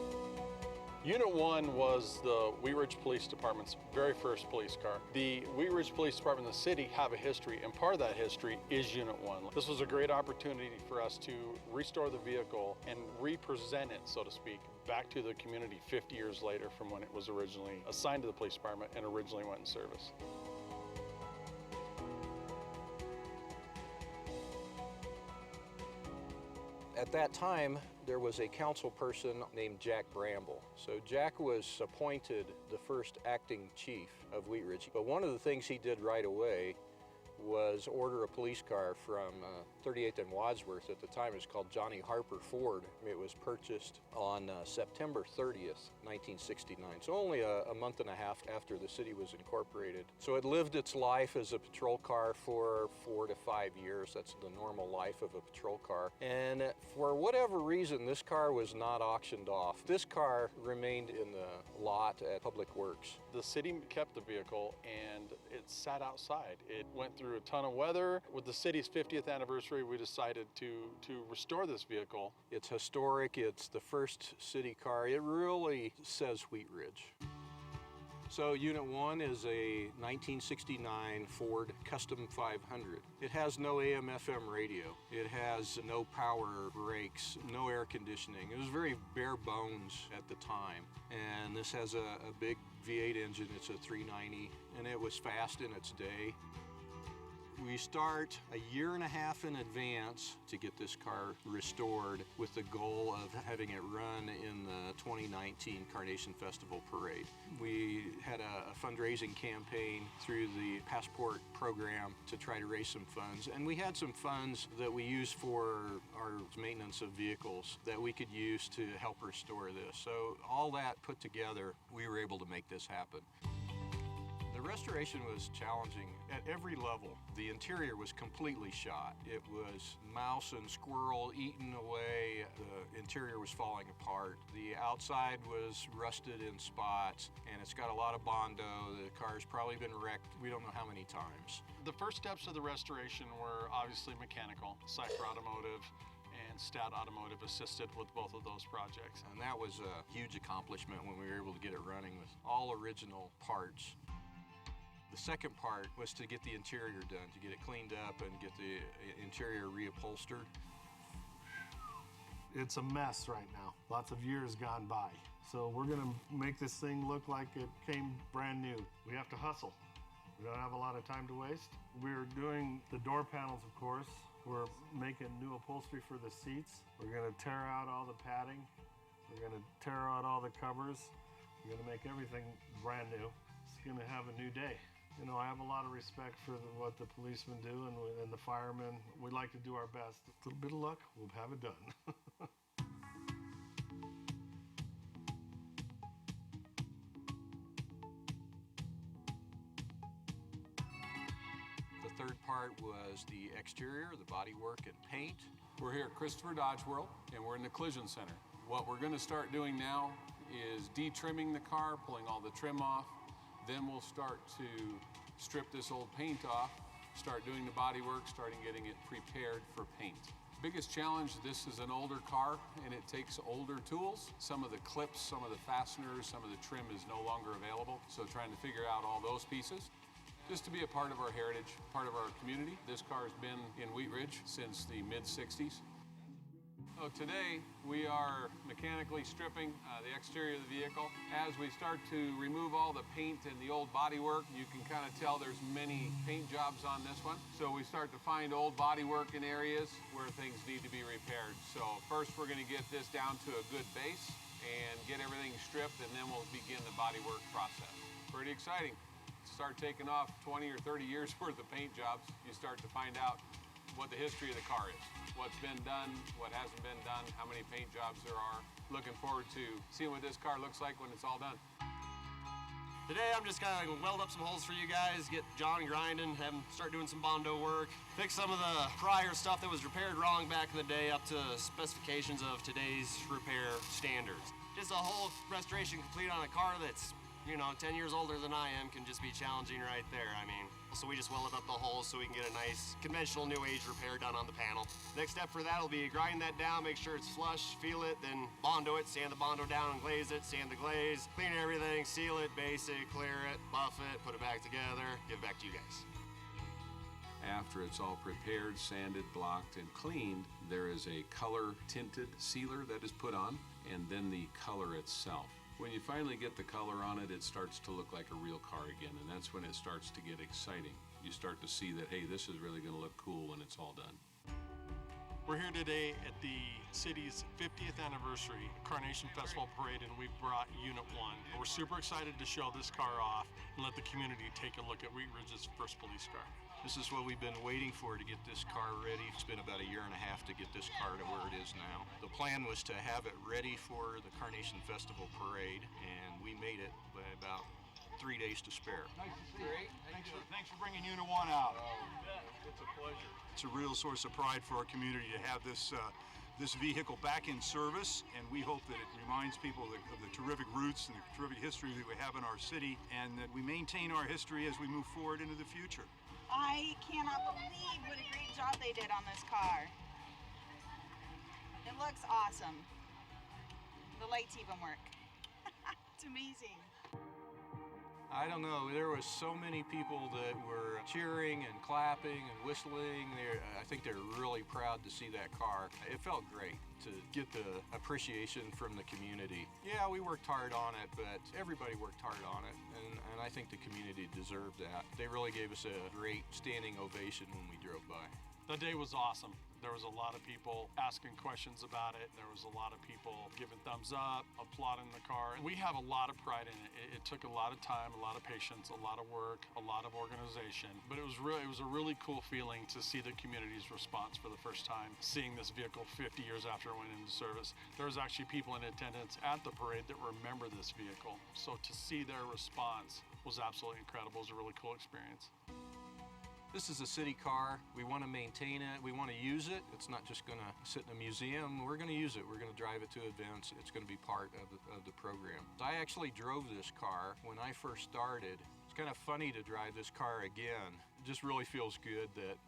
S17: Unit 1 was the Wheat Ridge Police Department's very first police car. The Wheat Ridge Police Department and the city have a history, and part of that history is Unit 1. This was a great opportunity for us to restore the vehicle and represent it, so to speak, back to the community 50 years later from when it was originally assigned to the police department and originally went in service.
S16: At that time, there was a council person named Jack Bramble. So Jack was appointed the first acting chief of Wheat Ridge. But one of the things he did right away was order a police car from 38th and Wadsworth. At the time, it was called Johnny Harper Ford. It was purchased on September 30th, 1969, so only a month and a half after the city was incorporated. So it lived its life as a patrol car for 4 to 5 years. That's the normal life of a patrol car. And for whatever reason, this car was not auctioned off. This car remained in the lot at Public Works.
S17: The city kept the vehicle and it sat outside. It went through a ton of weather. With the city's 50th anniversary, we decided to restore this vehicle.
S16: It's historic. It's the first city car. It really says Wheat Ridge. So Unit 1 is a 1969 Ford Custom 500. It has no AM/FM radio. It has no power brakes, no air conditioning. It was very bare bones at the time. And this has a big V8 engine. It's a 390, and it was fast in its day. We start a year and a half in advance to get this car restored with the goal of having it run in the 2019 Carnation Festival Parade. We had a fundraising campaign through the Passport program to try to raise some funds, and we had some funds that we used for our maintenance of vehicles that we could use to help restore this. So all that put together, we were able to make this happen. The restoration was challenging at every level. The interior was completely shot. It was mouse and squirrel eaten away. The interior was falling apart. The outside was rusted in spots, and it's got a lot of Bondo. The car's probably been wrecked we don't know how many times.
S17: The first steps of the restoration were obviously mechanical. Cypher Automotive and Stat Automotive assisted with both of those projects.
S16: And that was a huge accomplishment when we were able to get it running with all original parts. The second part was to get the interior done, to get it cleaned up and get the interior reupholstered.
S18: It's a mess right now. Lots of years gone by. So we're gonna make this thing look like it came brand new. We have to hustle. We don't have a lot of time to waste. We're doing the door panels, of course. We're making new upholstery for the seats. We're gonna tear out all the padding. We're gonna tear out all the covers. We're gonna make everything brand new. It's gonna have a new day. You know, I have a lot of respect for what the policemen do and the firemen. We like to do our best. A little bit of luck, we'll have it done.
S16: The third part was the exterior, the bodywork and paint.
S19: We're here at Christopher Dodge World, and we're in the collision center. What we're going to start doing now is de-trimming the car, pulling all the trim off. Then we'll start to strip this old paint off, start doing the body work, starting getting it prepared for paint. Biggest challenge, this is an older car and it takes older tools. Some of the clips, some of the fasteners, some of the trim is no longer available. So trying to figure out all those pieces. Just to be a part of our heritage, part of our community. This car has been in Wheat Ridge since the mid-60s. So today we are mechanically stripping the exterior of the vehicle. As we start to remove all the paint and the old bodywork, you can kind of tell there's many paint jobs on this one. So we start to find old bodywork in areas where things need to be repaired. So first we're going to get this down to a good base and get everything stripped, and then we'll begin the bodywork process. Pretty exciting. Start taking off 20 or 30 years worth of paint jobs, you start to find out what the history of the car is, what's been done, what hasn't been done, how many paint jobs there are. Looking forward to seeing what this car looks like when it's all done.
S20: Today I'm just gonna weld up some holes for you guys, get John grinding, have him start doing some Bondo work, fix some of the prior stuff that was repaired wrong back in the day up to specifications of today's repair standards. Just a whole restoration complete on a car that's, you know, 10 years older than I am can just be challenging right there. I mean, so we just welded up the holes so we can get a nice conventional new age repair done on the panel. Next step for that will be grind that down, make sure it's flush, feel it, then Bondo it, sand the Bondo down and glaze it, sand the glaze, clean everything, seal it, base it, clear it, buff it, put it back together, give it back to you guys.
S19: After it's all prepared, sanded, blocked, and cleaned, there is a color tinted sealer that is put on, and then the color itself. When you finally get the color on it, it starts to look like a real car again, and that's when it starts to get exciting. You start to see that, hey, this is really gonna look cool when it's all done.
S17: We're here today at the city's 50th anniversary Carnation Festival Parade, and we've brought Unit 1. We're super excited to show this car off and let the community take a look at Wheat Ridge's first police car.
S16: This is what we've been waiting for to get this car ready. It's been about a year and a half to get this car to where it is now. The plan was to have it ready for the Carnation Festival Parade, and we made it by about 3 days to spare.
S1: Great. Thanks for bringing Unit 1 out.
S16: It's a pleasure.
S1: It's a real source of pride for our community to have this vehicle back in service, and we hope that it reminds people of the terrific roots and the terrific history that we have in our city, and that we maintain our history as we move forward into the future.
S21: I cannot believe what a great job they did on this car. It looks awesome. The lights even work. It's amazing.
S16: I don't know, there was so many people that were cheering and clapping and whistling. I think they're really proud to see that car. It felt great to get the appreciation from the community. Yeah, we worked hard on it, but everybody worked hard on it, and I think the community deserved that. They really gave us a great standing ovation when we drove by.
S17: The day was awesome. There was a lot of people asking questions about it. There was a lot of people giving thumbs up, applauding the car. We have a lot of pride in it. It took a lot of time, a lot of patience, a lot of work, a lot of organization. But it was a really cool feeling to see the community's response for the first time, seeing this vehicle 50 years after it went into service. There was actually people in attendance at the parade that remember this vehicle. So to see their response was absolutely incredible. It was a really cool experience.
S16: This is a city car. We want to maintain it. We want to use it. It's not just going to sit in a museum. We're going to use it. We're going to drive it to events. It's going to be part of the program. I actually drove this car when I first started. It's kind of funny to drive this car again. It just really feels good that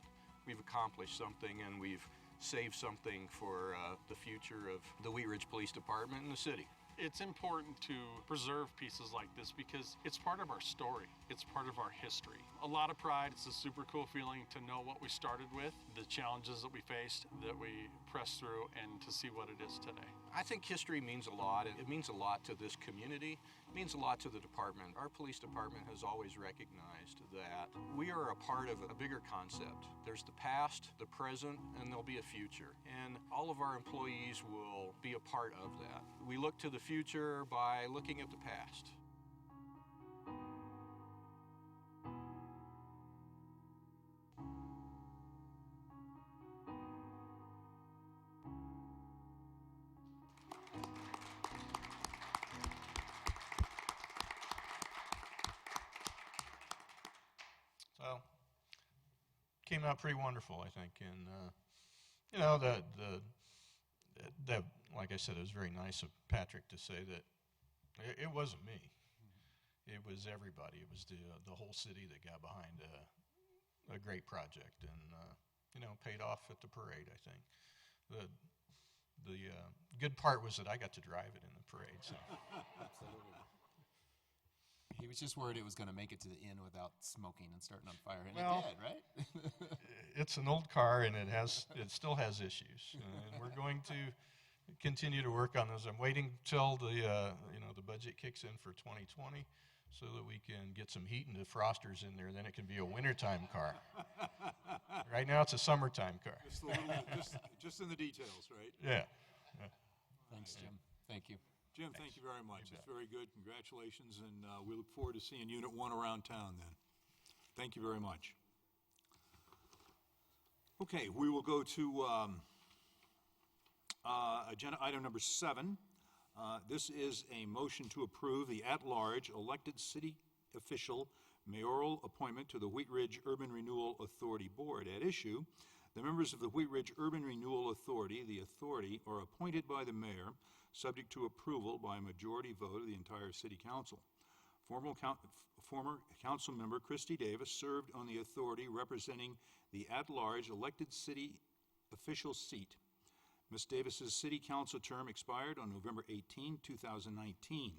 S16: we've accomplished something and we've saved something for the future of the Wheat Ridge Police Department and the city.
S17: It's important to preserve pieces like this because it's part of our story. It's part of our history. A lot of pride. It's a super cool feeling to know what we started with, the challenges that we faced, that we pressed through, and to see what it is today.
S16: I think history means a lot. It means a lot to this community. It means a lot to the department. Our police department has always recognized that we are a part of a bigger concept. There's the past, the present, and there'll be a future. And all of our employees will be a part of that. We look to the future by looking at the past.
S15: So, came out pretty wonderful, I think, and you know, the like I said, it was very nice of Patrick to say that it wasn't me. It was everybody. It was the whole city that got behind a great project, and you know, paid off at the parade. I think the good part was that I got to drive it in the parade. So.
S3: Absolutely. He was just worried it was going to make it to the inn without smoking and starting on fire, and
S15: well,
S3: it did, right?
S15: It's an old car, and it still has issues, and we're going to continue to work on those. I'm waiting till the budget kicks in for 2020, so that we can get some heat and defrosters in there. Then it can be a wintertime car. Right now, it's a summertime car.
S1: Just in the details, right?
S15: Yeah.
S3: Thanks, Jim. Thank you.
S1: Jim, thank you very much. It's very good. Congratulations, and we look forward to seeing Unit 1 around town then. Thank you very much. Okay, we will go to agenda item number 7. This is a motion to approve the at-large elected city official mayoral appointment to the Wheat Ridge Urban Renewal Authority Board. At issue, the members of the Wheat Ridge Urban Renewal Authority, the authority, are appointed by the mayor, subject to approval by a majority vote of the entire city council. Former council member Christy Davis served on the authority representing the at-large elected city official seat. Ms. Davis's city council term expired on November 18, 2019.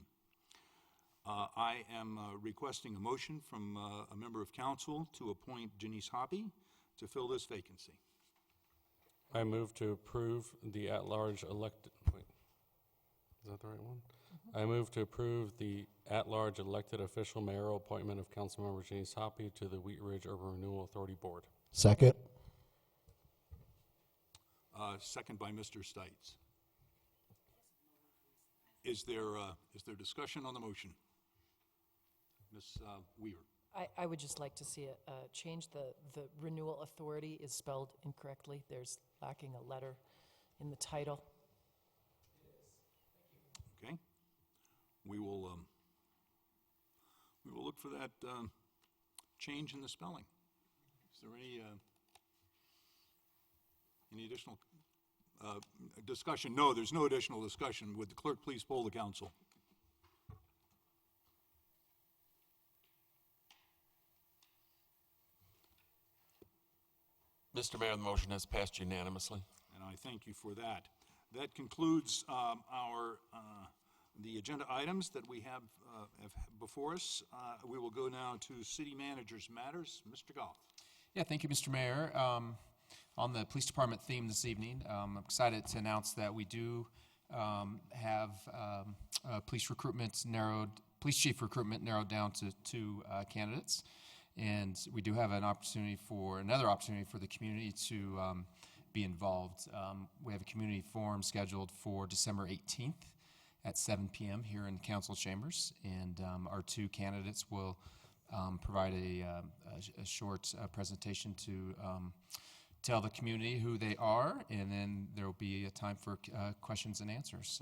S1: I am requesting a motion from a member of council to appoint Janice Hoppy to fill this vacancy.
S5: I move to approve the at-large elected, wait, is that the right one? I move to approve the at-large elected official mayoral appointment of Councilmember Janice Hoppy to the Wheat Ridge Urban Renewal Authority Board.
S12: Second.
S1: Second by Mr. Stites. Is there discussion on the motion? Ms. Weaver.
S7: I would just like to see a change. The renewal authority is spelled incorrectly. There's lacking a letter in the title.
S1: Okay. We will look for that change in the spelling. Is there any additional discussion? No, there's no additional discussion. Would the clerk please poll the council?
S2: Mr. Mayor, the motion has passed unanimously.
S1: And I thank you for that. That concludes the agenda items that we have before us. We will go now to City Manager's Matters. Mr. Goff.
S3: Yeah, thank you, Mr. Mayor. On the police department theme this evening, I'm excited to announce that we do have police chief recruitment narrowed down to 2 candidates. And we do have another opportunity for the community to be involved. We have a community forum scheduled for December 18th at 7 p.m. here in council chambers. And our 2 candidates will provide a short presentation to tell the community who they are, and then there will be a time for questions and answers.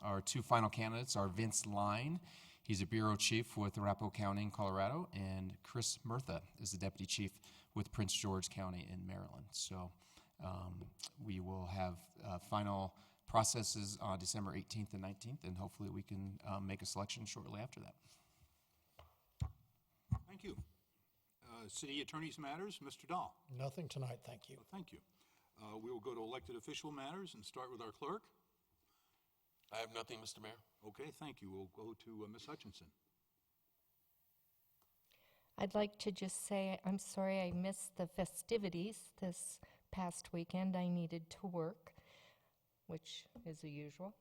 S3: Our 2 final candidates are Vince Line. He's a bureau chief with Arapahoe County in Colorado, and Chris Murtha is the deputy chief with Prince George County in Maryland. So we will have final processes on December 18th and 19th, and hopefully we can make a selection shortly after that.
S1: Thank you. City Attorney's Matters, Mr. Dahl.
S22: Nothing tonight, thank you.
S1: Thank you. We will go to elected official matters and start with our clerk.
S2: I have nothing, Mr. Mayor.
S1: Okay, thank you. We'll go to Ms. Hutchinson.
S9: I'd like to just say I'm sorry I missed the festivities this past weekend. I needed to work, which is the usual.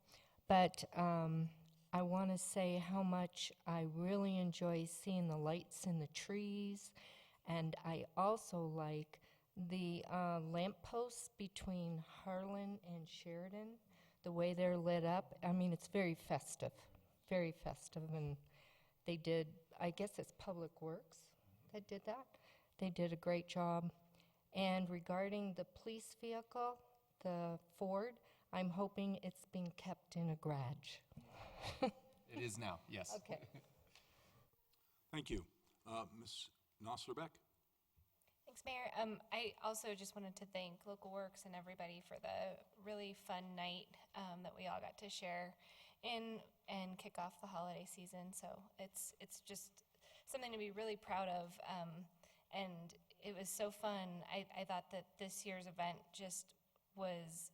S9: But I want to say how much I really enjoy seeing the lights in the trees. And I also like the lampposts between Harlan and Sheridan, the way they're lit up. I mean, it's very festive, and they did, I guess it's Public Works that did that. They did a great job. And regarding the police vehicle, the Ford, I'm hoping it's being kept in a garage.
S3: It is now, yes.
S9: Okay.
S1: Thank you. Ms. Noslerbeck?
S10: Thanks, Mayor. I also just wanted to thank Local Works and everybody for the really fun night that we all got to share in and kick off the holiday season. So it's just something to be really proud of, and it was so fun. I thought that this year's event just was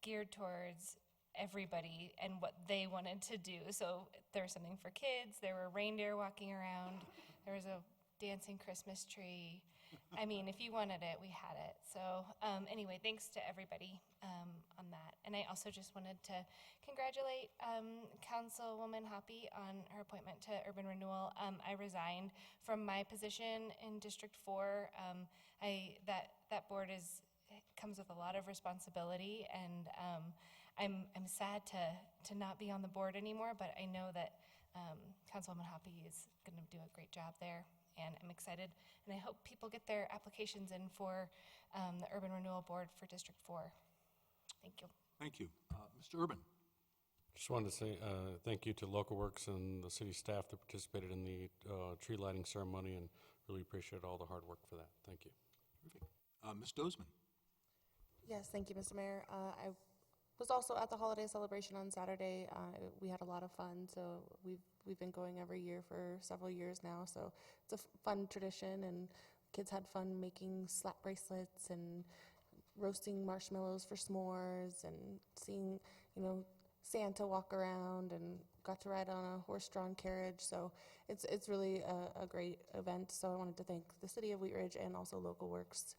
S10: geared towards everybody and what they wanted to do. So there was something for kids, there were reindeer walking around, there was a dancing Christmas tree. I mean, if you wanted it, we had it. So anyway, thanks to everybody on that. And I also just wanted to congratulate Councilwoman Hoppy on her appointment to Urban Renewal. I resigned from my position in District 4. That board comes with a lot of responsibility, and I'm sad to not be on the board anymore, but I know that Councilwoman Hoppy is going to do a great job there, and I'm excited, and I hope people get their applications in for the Urban Renewal Board for District 4. Thank you.
S1: Thank you. Mr. Urban?
S5: Just wanted to say thank you to Local Works and the city staff that participated in the tree lighting ceremony, and really appreciate all the hard work for that. Thank you.
S1: Terrific. Ms. Dozeman?
S13: Yes, thank you, Mr. Mayor. I was also at the holiday celebration on Saturday. We had a lot of fun, so we've been going every year for several years now. So it's a fun tradition, and kids had fun making slap bracelets and roasting marshmallows for s'mores, and seeing, Santa walk around, and got to ride on a horse-drawn carriage. So it's really a great event. So I wanted to thank the City of Wheat Ridge and also Local Works.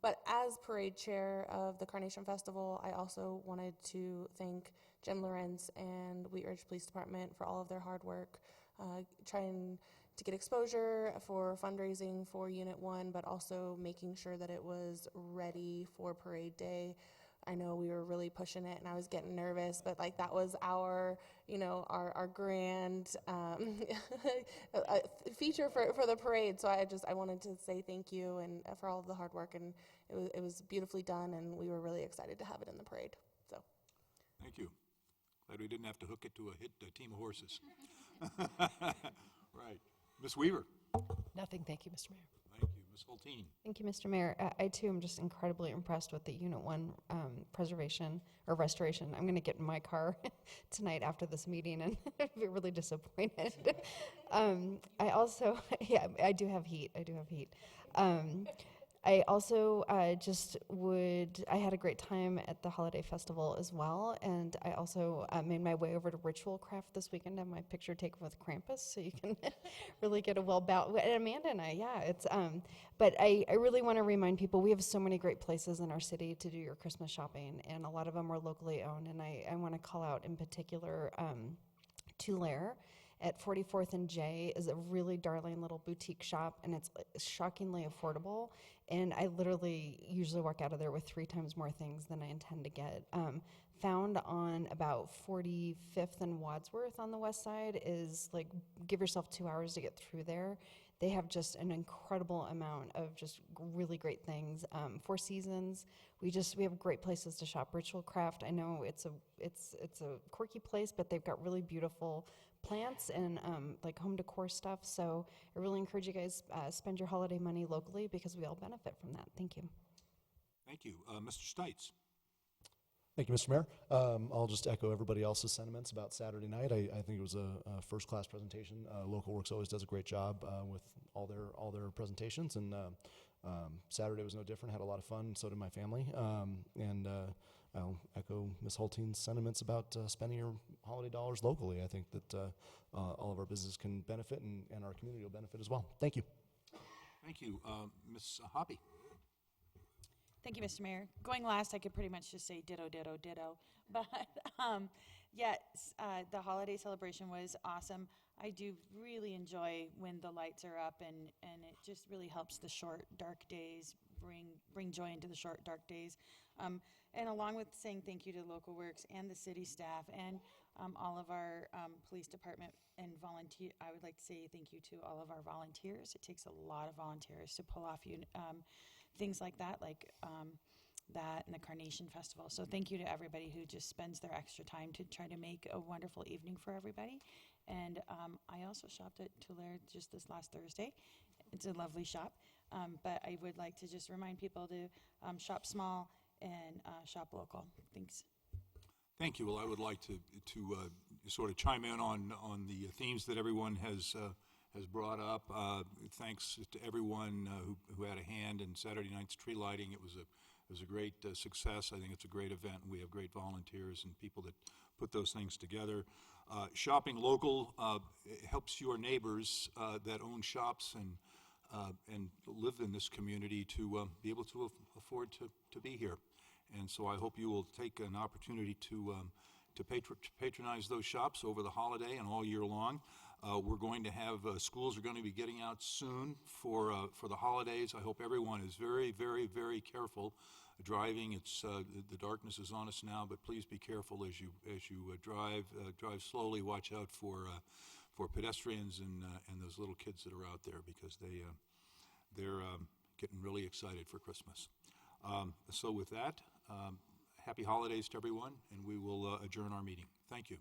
S13: But as parade chair of the Carnation Festival, I also wanted to thank Jim Lorenz and Wheat Ridge Police Department for all of their hard work, trying to get exposure for fundraising for Unit 1, but also making sure that it was ready for parade day. I know we were really pushing it and I was getting nervous, but like that was our, you know, our grand feature for the parade. So I wanted to say thank you and for all of the hard work, and it was beautifully done, and we were really excited to have it in the parade. So
S1: Thank you. Glad we didn't have to hook it to a team of horses. Right. Ms. Weaver.
S7: Nothing, thank you, Mr. Mayor.
S1: Thank you. Ms. Hulteen.
S6: Thank you, Mr. Mayor. I too am just incredibly impressed with the Unit 1 preservation or restoration. I'm going to get in my car tonight after this meeting and be really disappointed. I also, yeah, I do have heat. I also I had a great time at the holiday festival as well, and I also made my way over to Ritual Craft this weekend to have my picture taken with Krampus, so you can really get a and Amanda and I, yeah, it's, but I really want to remind people, we have so many great places in our city to do your Christmas shopping, and a lot of them are locally owned, and I want to call out in particular Tulare at 44th and J is a really darling little boutique shop, and it's shockingly affordable. And I literally usually walk out of there with 3 times more things than I intend to get. Found on about 45th and Wadsworth on the west side is like, give yourself 2 hours to get through there. They have just an incredible amount of just really great things. 4 Seasons, we have great places to shop. Ritual Craft, I know it's a quirky place, but they've got really beautiful plants and like home decor stuff. So I really encourage you guys spend your holiday money locally because we all benefit from that. Thank you.
S1: Thank you. Mr. Stites.
S12: Thank you, Mr. Mayor. I'll just echo everybody else's sentiments about Saturday night. I think it was a first-class presentation. Local Works always does a great job with all their presentations, and Saturday was no different. Had a lot of fun. So did my family. And I'll echo Ms. Hulteen's sentiments about spending your holiday dollars locally. I think that all of our businesses can benefit, and our community will benefit as well. Thank you.
S1: Thank you. Ms. Hoppy.
S4: Thank you, Mr. Mayor. Going last, I could pretty much just say ditto, ditto, ditto. But yes, the holiday celebration was awesome. I do really enjoy when the lights are up, and it just really helps the short, dark days, bring joy into the short, dark days. And along with saying thank you to Local Works and the city staff and all of our police department and volunteer, I would like to say thank you to all of our volunteers. It takes a lot of volunteers to pull off things like that, that and the Carnation Festival. So thank you to everybody who just spends their extra time to try to make a wonderful evening for everybody. And I also shopped at Tulare just this last Thursday. It's a lovely shop. But I would like to just remind people to shop small and shop local. Thanks.
S1: Thank you. Well, I would like to sort of chime in on the themes that everyone has brought up. Thanks to everyone who had a hand in Saturday night's tree lighting. It was a great success. I think it's a great event, and we have great volunteers and people that put those things together. Shopping local helps your neighbors that own shops and live in this community to be able to afford to be here. And so I hope you will take an opportunity to patronize those shops over the holiday and all year long. We're going to have, schools are going to be getting out soon for the holidays. I hope everyone is very, very, very careful driving. It's the darkness is on us now, but please be careful as you drive. Drive slowly. Watch out for pedestrians and those little kids that are out there, because they're getting really excited for Christmas. So with that, happy holidays to everyone, and we will adjourn our meeting. Thank you.